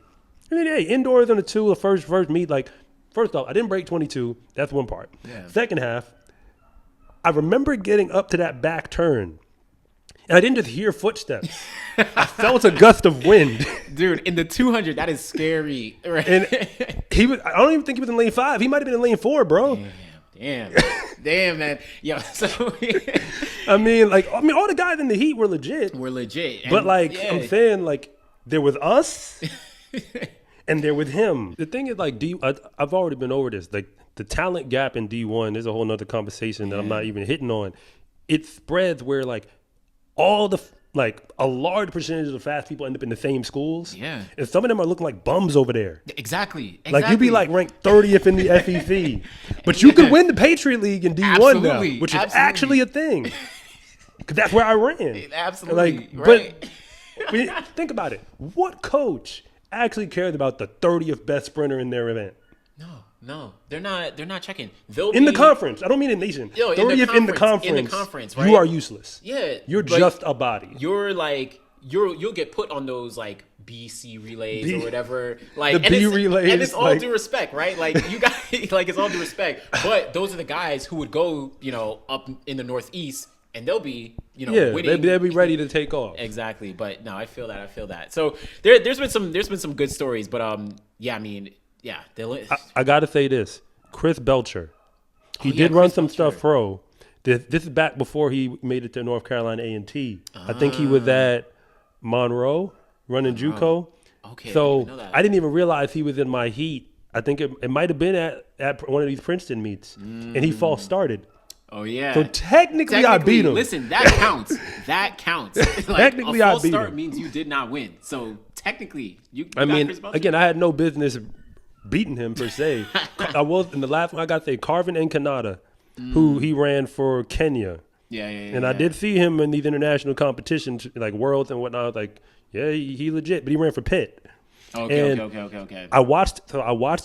And then, hey, indoors on the 2, the first meet, like, first off, I didn't break 22. That's one part. Yeah. Second half, I remember getting up to that back turn. And I didn't just hear footsteps. I felt a gust of wind. Dude, in the 200, that is scary. Right? And I don't even think he was in lane 5. He might have been in lane 4, bro. Damn, man. Yo, so I mean, all the guys in the heat were legit. But I'm saying, like, there was us and there was him. The thing is, like, I've already been over this. Like, the talent gap in D1, there's a whole nother conversation that I'm not even hitting on. It spreads where, like, a large percentage of the fast people end up in the same schools. Yeah. And some of them are looking like bums over there. Exactly. Like, you'd be, like, ranked 30th in the SEC. But you could win the Patriot League in D1 now, which is actually a thing. Because that's where I ran. Absolutely. Like, but think about it. What coach actually cares about the 30th best sprinter in their event? No, they're not checking. In the conference. I don't mean in nation. 30th in the conference. Right? You are useless. Yeah. You're just a body. You're like you'll get put on those like BC relays or whatever. Like the B relays. And it's all due respect, right? Like you got like it's all due respect. But those are the guys who would go, up in the Northeast and they'll be, winning. They'll be ready to take off. Exactly. But no, I feel that. So there's been some good stories, but I mean, yeah, I got to say this. Chris Belcher, he did run some stuff pro. This is back before he made it to North Carolina A&T. I think he was at Monroe running JUCO. Okay, so I didn't even realize he was in my heat. I think it might have been at one of these Princeton meets, and he false started. Oh, yeah. So technically I beat him. Listen, that counts. Technically, a I false beat start him. means you did not win. So technically, again, I had no business beating him per se. I was in the last one. I got to say Carvin Encanada, who he ran for Kenya. And I did see him in these international competitions, like Worlds and whatnot. I was like, yeah, he legit, but he ran for Pitt. Okay. I watched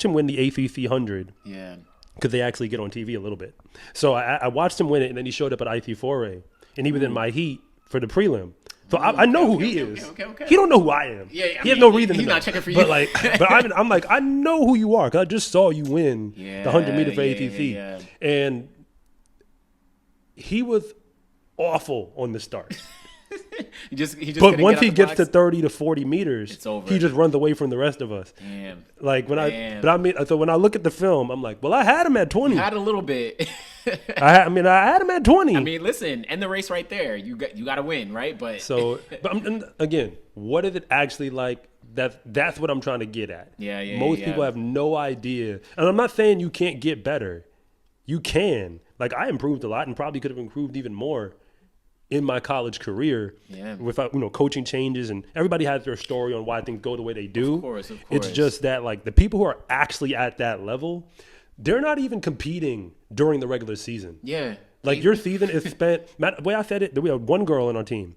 him win the ACC 100. Yeah. Because they actually get on TV a little bit. So I watched him win it, and then he showed up at IC4A, and he was in my heat for the prelim. So I know who he is. He don't know who I am. Yeah, he has no reason to know. He's not checking for you. But I'm like, I know who you are because I just saw you win the 100 meter for ACC. And he was awful on the start. he just but once he gets to 30 to 40 meters, it's over. He just runs away from the rest of us. Damn. So when I look at the film, I'm like, well, I had him at 20. You had a little bit. I had him at 20. I mean, listen, end the race right there. You got to win, right? But again, what is it actually like? That's what I'm trying to get at. Most people have no idea, and I'm not saying you can't get better. You can. Like, I improved a lot, and probably could have improved even more in my college career without coaching changes, and everybody has their story on why things go the way they do. Of course. It's just that, like, the people who are actually at that level, they're not even competing during the regular season. Yeah. Like, your season is spent. The way I said it, we had one girl on our team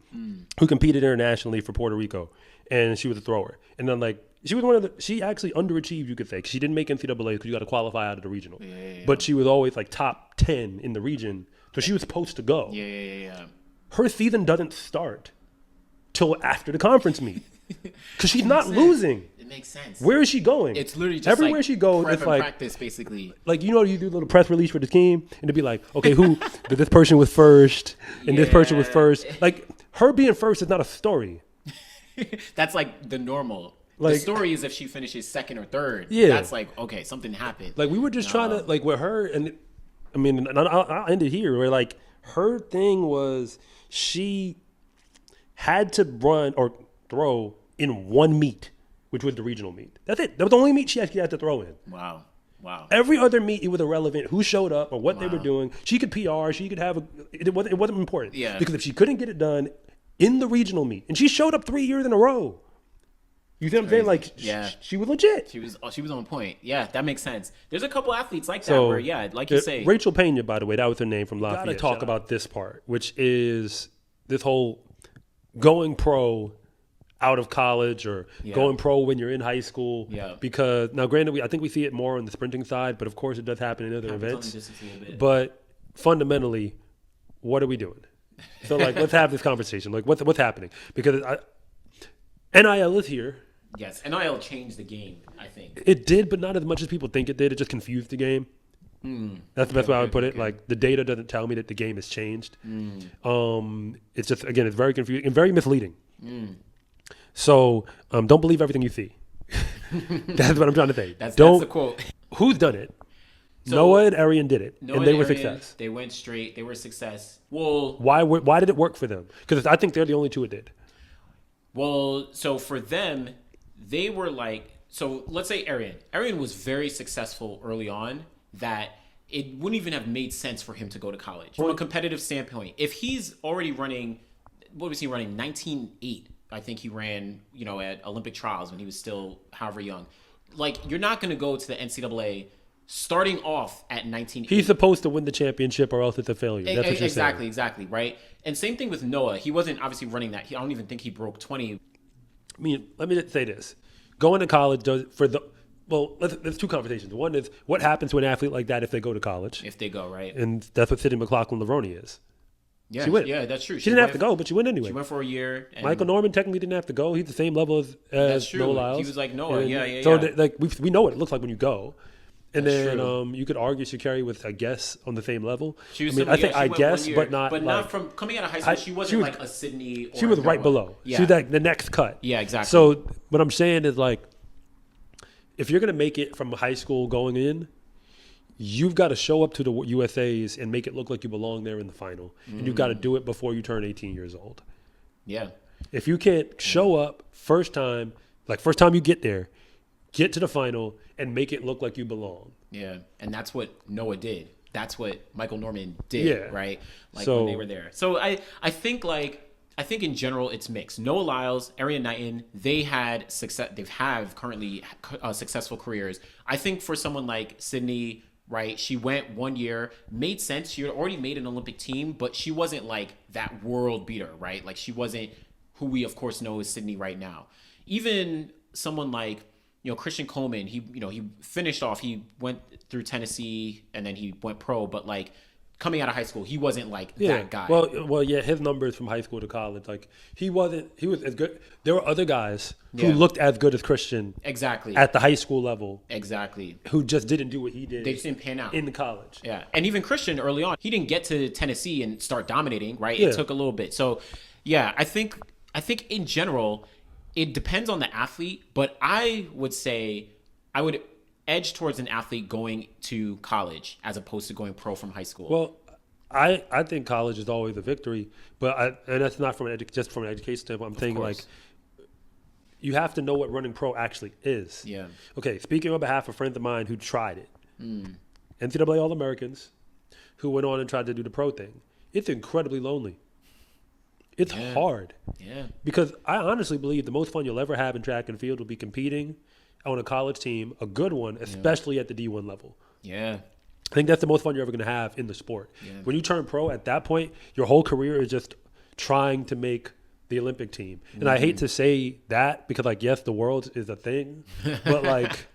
who competed internationally for Puerto Rico, and she was a thrower. And then, like, she actually underachieved, you could say, 'cause she didn't make NCAA because you got to qualify out of the regional. But she was always like top 10 in the region, so she was supposed to go. Her season doesn't start till after the conference meet because she's not losing. It makes sense. Where is she going? It's literally just everywhere like she goes. prep It's and like practice, basically. Like, you do a little press release for the team, and it'd be like, okay, who this person was first, and this person was first. Like, her being first is not a story. That's like the normal. Like, the story is if she finishes second or third. Yeah, that's like, okay, something happened. Like, we were just trying to, like, with her, and I mean, and I'll end it here, where, like, her thing was she had to run or throw in one meet, which was the regional meet. That's it. That was the only meet she actually had to throw in. Wow. Every other meet, it was irrelevant who showed up or what they were doing. She could PR. She could have it wasn't important. Yeah. Because if she couldn't get it done in the regional meet, and she showed up 3 years in a row. You see what I'm saying? Like, she was legit. She was on point. Yeah, that makes sense. There's a couple athletes like that where, like you say. Rachel Pena, by the way, that was her name from Lafayette. Got to talk about this part, which is this whole going pro out of college or going pro when you're in high school. Yeah. Because now, granted, I think we see it more on the sprinting side, but of course it does happen in other events. But fundamentally, what are we doing? So like, let's have this conversation. Like, what's happening? Because NIL is here. Yes, NIL changed the game, I think. It did, but not as much as people think it did. It just confused the game. That's the best way I would put it. Like, the data doesn't tell me that the game has changed. It's just, again, it's very confusing and very misleading. So don't believe everything you see. That's what I'm trying to say. That's the quote. Who's done it? So, Noah and Arian did it, Noah and they were Arian, success. They went straight. They were a success. Well, Why did it work for them? Because I think they're the only two it did. Well, so for them, they were like, so let's say Arian. Arian was very successful early on that it wouldn't even have made sense for him to go to college from a competitive standpoint. If he's already running, what was he running? 19.8. I think he ran, at Olympic trials when he was still however young. Like, you're not going to go to the NCAA starting off at 19.8. He's supposed to win the championship or else it's a failure. That's what you're saying. Exactly, right? And same thing with Noah. He wasn't obviously running that. I don't even think he broke 20. I mean, let me say this. Going to college there's two conversations. One is what happens to an athlete like that if they go to college. If they go, right? And that's what Sydney McLaughlin-Levrone is. Yeah, she went. Yeah, that's true. She didn't have to go, but she went anyway. She went for a year. And Michael Norman technically didn't have to go. He's the same level as that's true. Noah Lyles. He was like Noah. Yeah. So we know what it looks like when you go. And That's then you could argue Sha'Carri was, I guess, on the same level. She was but not. But not from coming out of high school. She wasn't like a Sydney. Or she was right Noah. below. Yeah. She was like the next cut. Yeah, exactly. So what I'm saying is like, if you're gonna make it from high school going in, you've got to show up to the USA's and make it look like you belong there in the final, and you've got to do it before you turn 18 years old. Yeah. If you can't show up first time you get there, get to the final, and make it look like you belong. Yeah, and that's what Noah did. That's what Michael Norman did, right? Like when they were there. So I think in general it's mixed. Noah Lyles, Arian Knighton, they had success. They have currently successful careers. I think for someone like Sydney, right? She went 1 year, made sense. She had already made an Olympic team, but she wasn't like that world beater, right? Like she wasn't who we of course know as Sydney right now. Even someone like Christian Coleman, he finished off. He went through Tennessee and then he went pro, but like coming out of high school, he wasn't like that guy. Well, yeah, his numbers from high school to college, like he was as good. There were other guys who looked as good as Christian exactly at the high school level, exactly, who just didn't do what he did. They just didn't pan out in college. Yeah, and even Christian early on, he didn't get to Tennessee and start dominating. Right, Yeah. It took a little bit. So, yeah, I think in general, it depends on the athlete, but I would say I would edge towards an athlete going to college as opposed to going pro from high school. Well, I think college is always a victory, and that's not just from an education standpoint. I'm saying like you have to know what running pro actually is. Yeah. Okay, speaking on behalf of friends of mine who tried it, NCAA All-Americans, who went on and tried to do the pro thing. It's incredibly lonely. It's hard. Yeah. Because I honestly believe the most fun you'll ever have in track and field will be competing on a college team, a good one, especially at the D1 level. Yeah. I think that's the most fun you're ever going to have in the sport. Yeah. When you turn pro, at that point, your whole career is just trying to make the Olympic team. And I hate to say that because, like, yes, the world is a thing, but, like,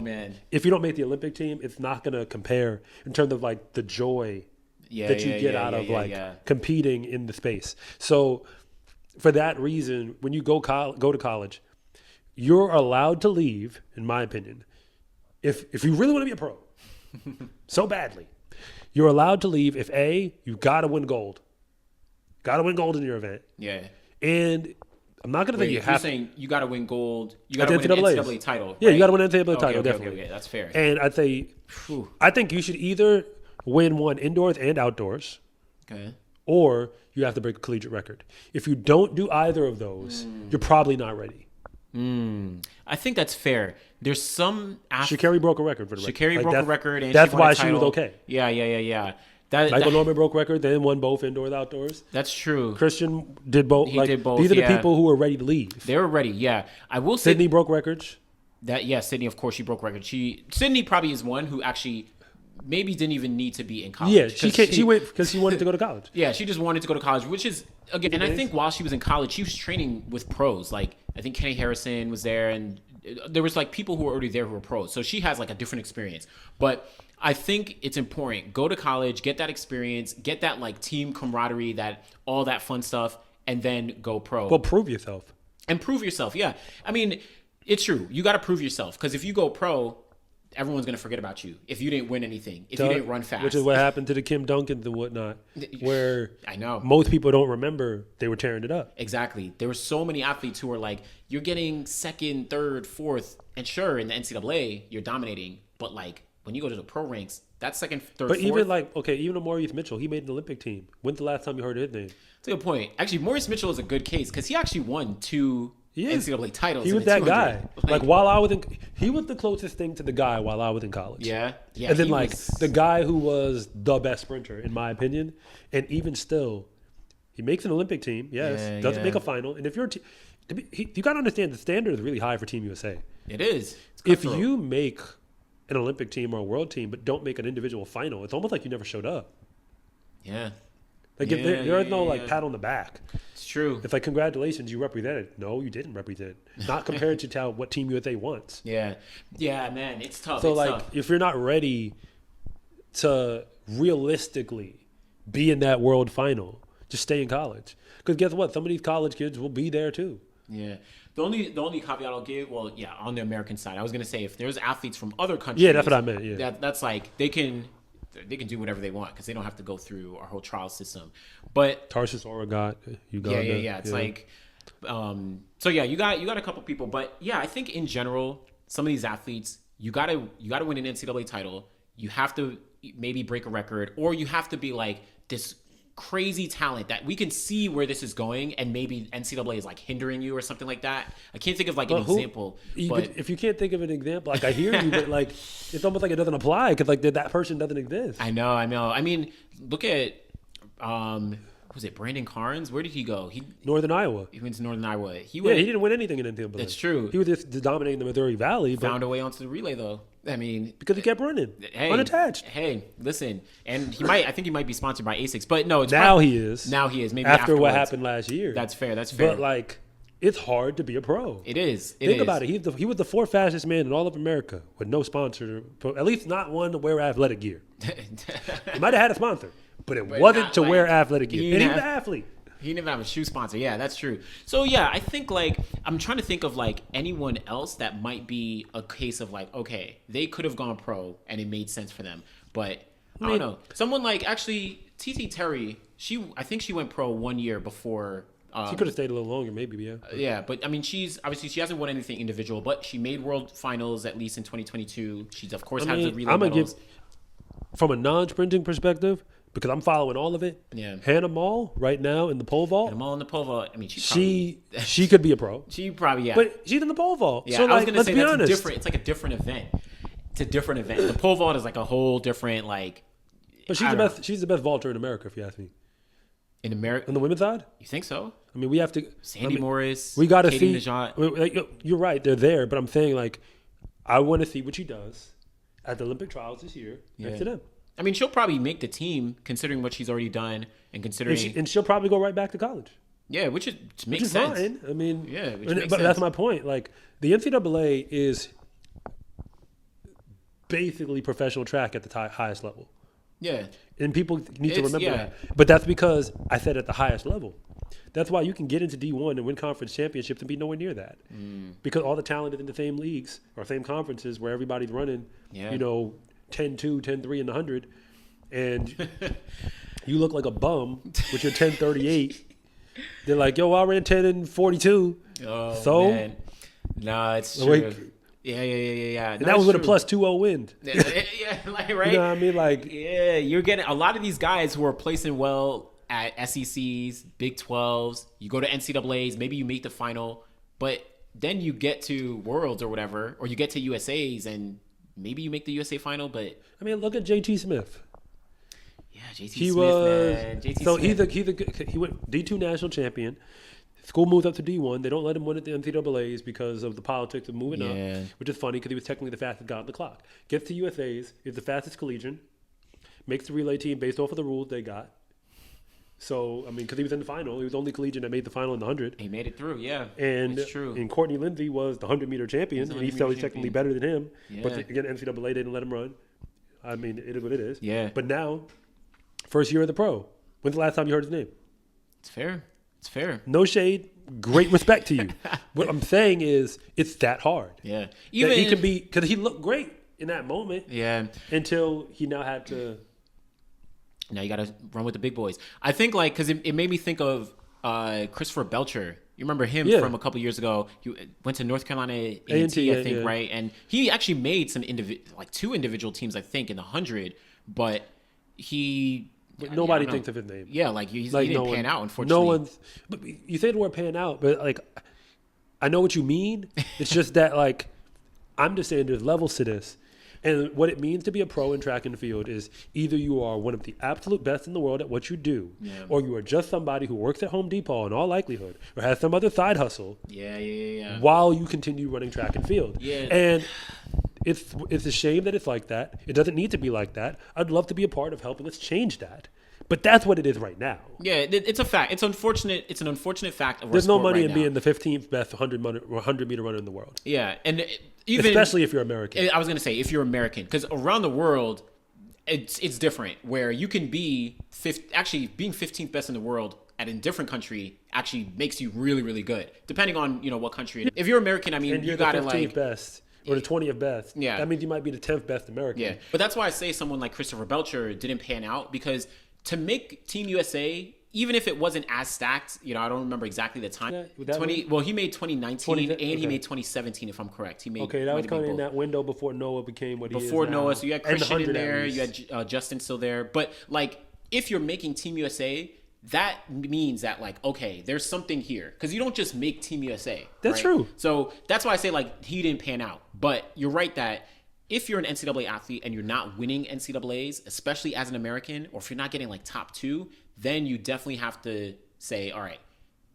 man, if you don't make the Olympic team, it's not going to compare in terms of, like, the joy that you get out of competing in the space. So for that reason, when you go to college, you're allowed to leave, in my opinion. If you really want to be a pro so badly, you're allowed to leave if you got to win gold. Got to win gold in your event. Yeah. And I'm not going to think you have. You're saying you got to win gold. You got to win an NCAA title. Yeah, right? you got to win an NCAA title, definitely. Okay, that's fair. And I'd say, I think you should either win one indoors and outdoors. Okay. Or you have to break a collegiate record. If you don't do either of those, you're probably not ready. I think that's fair. There's some Sha'Carri broke a record for the record. Sha'Carri broke a record, and that's she won why a title. she was okay. Yeah. Michael Norman broke record, then won both indoors, outdoors. That's true. Christian did both. He did both. These are the people who are ready to leave. They were ready. Yeah, I will say Sydney broke records. Sydney, of course, she broke records. Sydney probably is one who actually maybe didn't even need to be in college. Yeah, she went because she wanted to go to college. Yeah, she just wanted to go to college, which is again. And I think while she was in college, she was training with pros. Like I think Kenny Harrison was there, and there was like people who were already there who were pros. So she has like a different experience. But I think it's important. Go to college, get that experience, get that like team camaraderie, that all that fun stuff, and then go pro. Well, prove yourself. And prove yourself. Yeah. I mean, it's true. You got to prove yourself, because if you go pro, everyone's going to forget about you if you didn't win anything, if you didn't run fast. Which is what happened to the Kim Duncans and whatnot, where I know most people don't remember they were tearing it up. Exactly. There were so many athletes who were like, you're getting second, third, fourth, and sure, in the NCAA, you're dominating. But like, when you go to the pro ranks, that's second, third, but fourth. even like, okay, even Maurice Mitchell, he made an Olympic team. When's the last time you heard his name? That's a good point. Actually, Maurice Mitchell is a good case, because he actually won 2 NCAA titles. He was that guy. Like while I was in, he was the closest thing to the guy while I was in college. Yeah. And then like the guy who was the best sprinter, in my opinion, and even still, he makes an Olympic team. Yes, doesn't make a final. And if you're, you got to understand the standard is really high for Team USA. It is. If you make an Olympic team or a world team, but don't make an individual final, it's almost like you never showed up. Yeah. Like if there is no like pat on the back. It's true. It's like, congratulations, you represented. No, you didn't represent. Not compared to what Team USA wants. Yeah, man, it's tough. So it's like, tough. if you're not ready to realistically be in that world final, just stay in college. Because guess what? Some of these college kids will be there too. Yeah. The only caveat I'll give, well, yeah, on the American side, I was gonna say if there's athletes from other countries, Yeah, that's what I meant. Yeah, that's like they can do whatever they want, because they don't have to go through our whole trial system. But Tarsus, Oregon, Uganda. Yeah. It's like, so yeah, you got a couple people, but yeah, I think in general, some of these athletes, you gotta win an NCAA title. You have to maybe break a record, or you have to be like this crazy talent that we can see where this is going, and maybe NCAA is like hindering you or something like that. I can't think of like an example. But if you can't think of an example, like I hear you, but like it's almost like it doesn't apply because like that person doesn't exist. I know. I mean, look at was it Brandon Carnes? Where did he go? Northern Iowa. He went to Northern Iowa. He didn't win anything in NCAA. That's true. He was just dominating the Missouri Valley. Found a way onto the relay though. I mean, because he kept running, unattached. Hey, listen, and I think he might be sponsored by ASICS, but no, he is. Now he is. Maybe after what happened last year. That's fair. But like, it's hard to be a pro. It is. Think about it. He was the 4th fastest man in all of America with no sponsor, at least not one to wear athletic gear. He might have had a sponsor, but it wasn't to wear athletic gear. And he was an athlete. He didn't even have a shoe sponsor. Yeah, that's true. So yeah, I think like I'm trying to think of like anyone else that might be a case of like, okay, they could have gone pro and it made sense for them, but I don't know. Someone like actually TT Terry, I think she went pro 1 year before. She could have stayed a little longer, maybe. Yeah. Yeah, but I mean, she hasn't won anything individual, but she made world finals at least in 2022. She's of course has the relay medals. From a non-sprinting perspective, because I'm following all of it. Yeah. Hannah Mall right now in the pole vault. Hannah Mall in the pole vault. I mean, she could be a pro. She probably, yeah. But she's in the pole vault. Yeah, so I was gonna let's say be that's honest. different. It's like a different event. It's a different event. The pole vault is like a whole different like. But she's the best. She's the best vaulter in America, if you ask me. In America, on the women's side, you think so? I mean, we have to. Sandy Morris. We got to Katie see. Najat. You're right. They're there, but I'm saying like, I want to see what she does at the Olympic trials this year next to them. I mean, she'll probably make the team considering what she's already done and considering. And she'll probably go right back to college. Yeah, which makes sense. Fine. I mean, yeah, but that's my point. Like the NCAA is basically professional track at the highest level. Yeah. And people need to remember that. But that's because I said at the highest level. That's why you can get into D1 and win conference championships and be nowhere near that. Because all the talent is in the same leagues or same conferences where everybody's running, 10-2, 10-3 in the 100. And you look like a bum with your 10-38. They're like, yo, I ran 10-42. Oh, so, man. No, it's true. Like, yeah. And that was with a plus 2-0 wind. Yeah, like, right? You know what I mean? Like, yeah, you're getting a lot of these guys who are placing well at SECs, Big 12s. You go to NCAAs, maybe you make the final, but then you get to Worlds or whatever, or you get to USAs, and maybe you make the USA final. But I mean, look at JT Smith. Yeah, JT Smith, man. He went D2 national champion. School moved up to D1. They don't let him win at the NCAAs because of the politics of moving up, which is funny because he was technically the fastest guy on the clock. Gets to USAs, is the fastest collegian, makes the relay team based off of the rules they got. So, I mean, because he was in the final. He was the only collegian that made the final in the 100. He made it through, yeah. And, it's true. And Courtney Lindsay was the 100-meter champion, and he felt he's technically better than him. Yeah. But again, NCAA didn't let him run. I mean, it is what it is. Yeah. But now, first year of the pro. When's the last time you heard his name? It's fair. It's fair. No shade. Great respect to you. What I'm saying is, it's that hard. Yeah. Even he can be, because he looked great in that moment. Yeah. Until he now had to. Now you got to run with the big boys. I think like because it made me think of Christopher Belcher. You remember him from a couple years ago? He went to North Carolina A&T, I think, right? And he actually made some two individual teams, I think, in the 100. But nobody thinks of his name. Yeah, like he didn't pan out, unfortunately. No one's. But you say the word pan out, but like I know what you mean. It's just that like I'm just saying there's levels to this. And what it means to be a pro in track and field is either you are one of the absolute best in the world at what you do, or you are just somebody who works at Home Depot in all likelihood, or has some other side hustle. While you continue running track and field. Yeah. And it's a shame that it's like that. It doesn't need to be like that. I'd love to be a part of helping us change that. But that's what it is right now. Yeah, it's a fact. It's unfortunate. It's an unfortunate fact of our There's no sport money right in now. being the 15th best 100 meter runner in the world. Yeah, and even especially if you're American. I was gonna say if you're American, because around the world, it's different. Where you can be being 15th best in the world at a different country actually makes you really, really good, depending on what country it is. If you're American, I mean, and you got to the 15th best. Or the 20th best. Yeah. That means you might be the 10th best American. Yeah. But that's why I say someone like Christopher Belcher didn't pan out, because to make Team USA, even if it wasn't as stacked, I don't remember exactly the time. He made 2019 and he made 2017, if I'm correct. He made that was kind of in that window before Noah became what he is now. Before Noah, so you had Christian in there, you had had Justin still there. But like, if you're making Team USA, that means that like, okay, there's something here, because you don't just make Team USA. That's true. So that's why I say like he didn't pan out. But you're right that if you're an NCAA athlete and you're not winning NCAAs, especially as an American, or if you're not getting like top 2, then you definitely have to say, all right,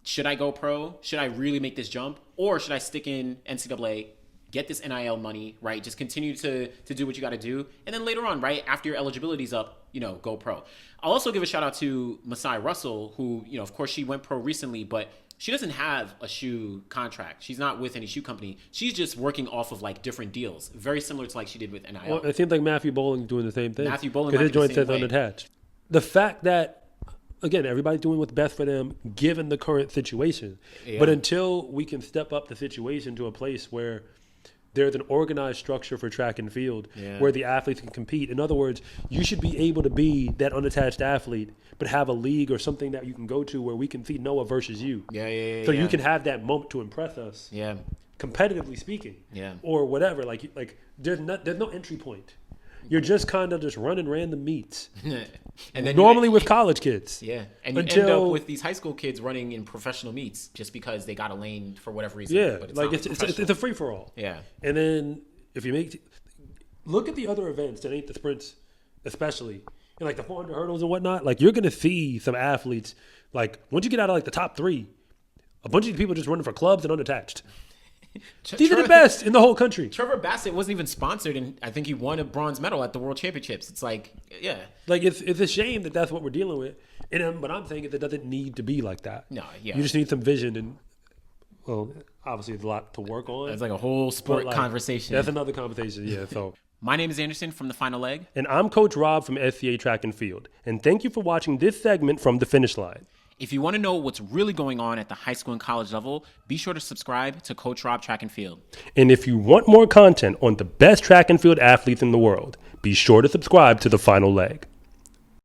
should I go pro? Should I really make this jump? Or should I stick in NCAA, get this NIL money, right? Just continue to do what you got to do. And then later on, right, after your eligibility's up, go pro. I'll also give a shout out to Masai Russell, who, of course, she went pro recently, but she doesn't have a shoe contract. She's not with any shoe company. She's just working off of like different deals, very similar to like she did with NIL. Well, it seems like Matthew Bowling's doing the same thing. Matthew Bowling, because his joint says unattached. The fact that, again, everybody's doing what's best for them given the current situation. Yeah. But until we can step up the situation to a place where there's an organized structure for track and field where the athletes can compete. In other words, you should be able to be that unattached athlete, but have a league or something that you can go to where we can see Noah versus you. So you can have that moment to impress us. Competitively speaking. Or whatever. Like there's no entry point. You're just kind of just running random meets. And then normally with college kids. Yeah. And you end up with these high school kids running in professional meets just because they got a lane for whatever reason. Yeah. But it's a free for all. Yeah. And then if you look at the other events that ain't the sprints, especially, and like the 400 hurdles and whatnot, like you're gonna see some athletes, like once you get out of like the top 3, a bunch of people just running for clubs and unattached. These are the best in the whole country. Trevor Bassett wasn't even sponsored, and I think he won a bronze medal at the World Championships. It's like, like it's a shame that that's what we're dealing with. And but I'm saying it doesn't need to be like that. No, you just need some vision, and well, obviously there's a lot to work on. It's like a whole sport conversation. That's another conversation. Yeah. So my name is Anderson from The Final Leg, and I'm Coach Rob from SCA Track and Field. And thank you for watching this segment from The Finish Line. If you want to know what's really going on at the high school and college level, be sure to subscribe to Coach Rob Track and Field. And if you want more content on the best track and field athletes in the world, be sure to subscribe to The Final Leg.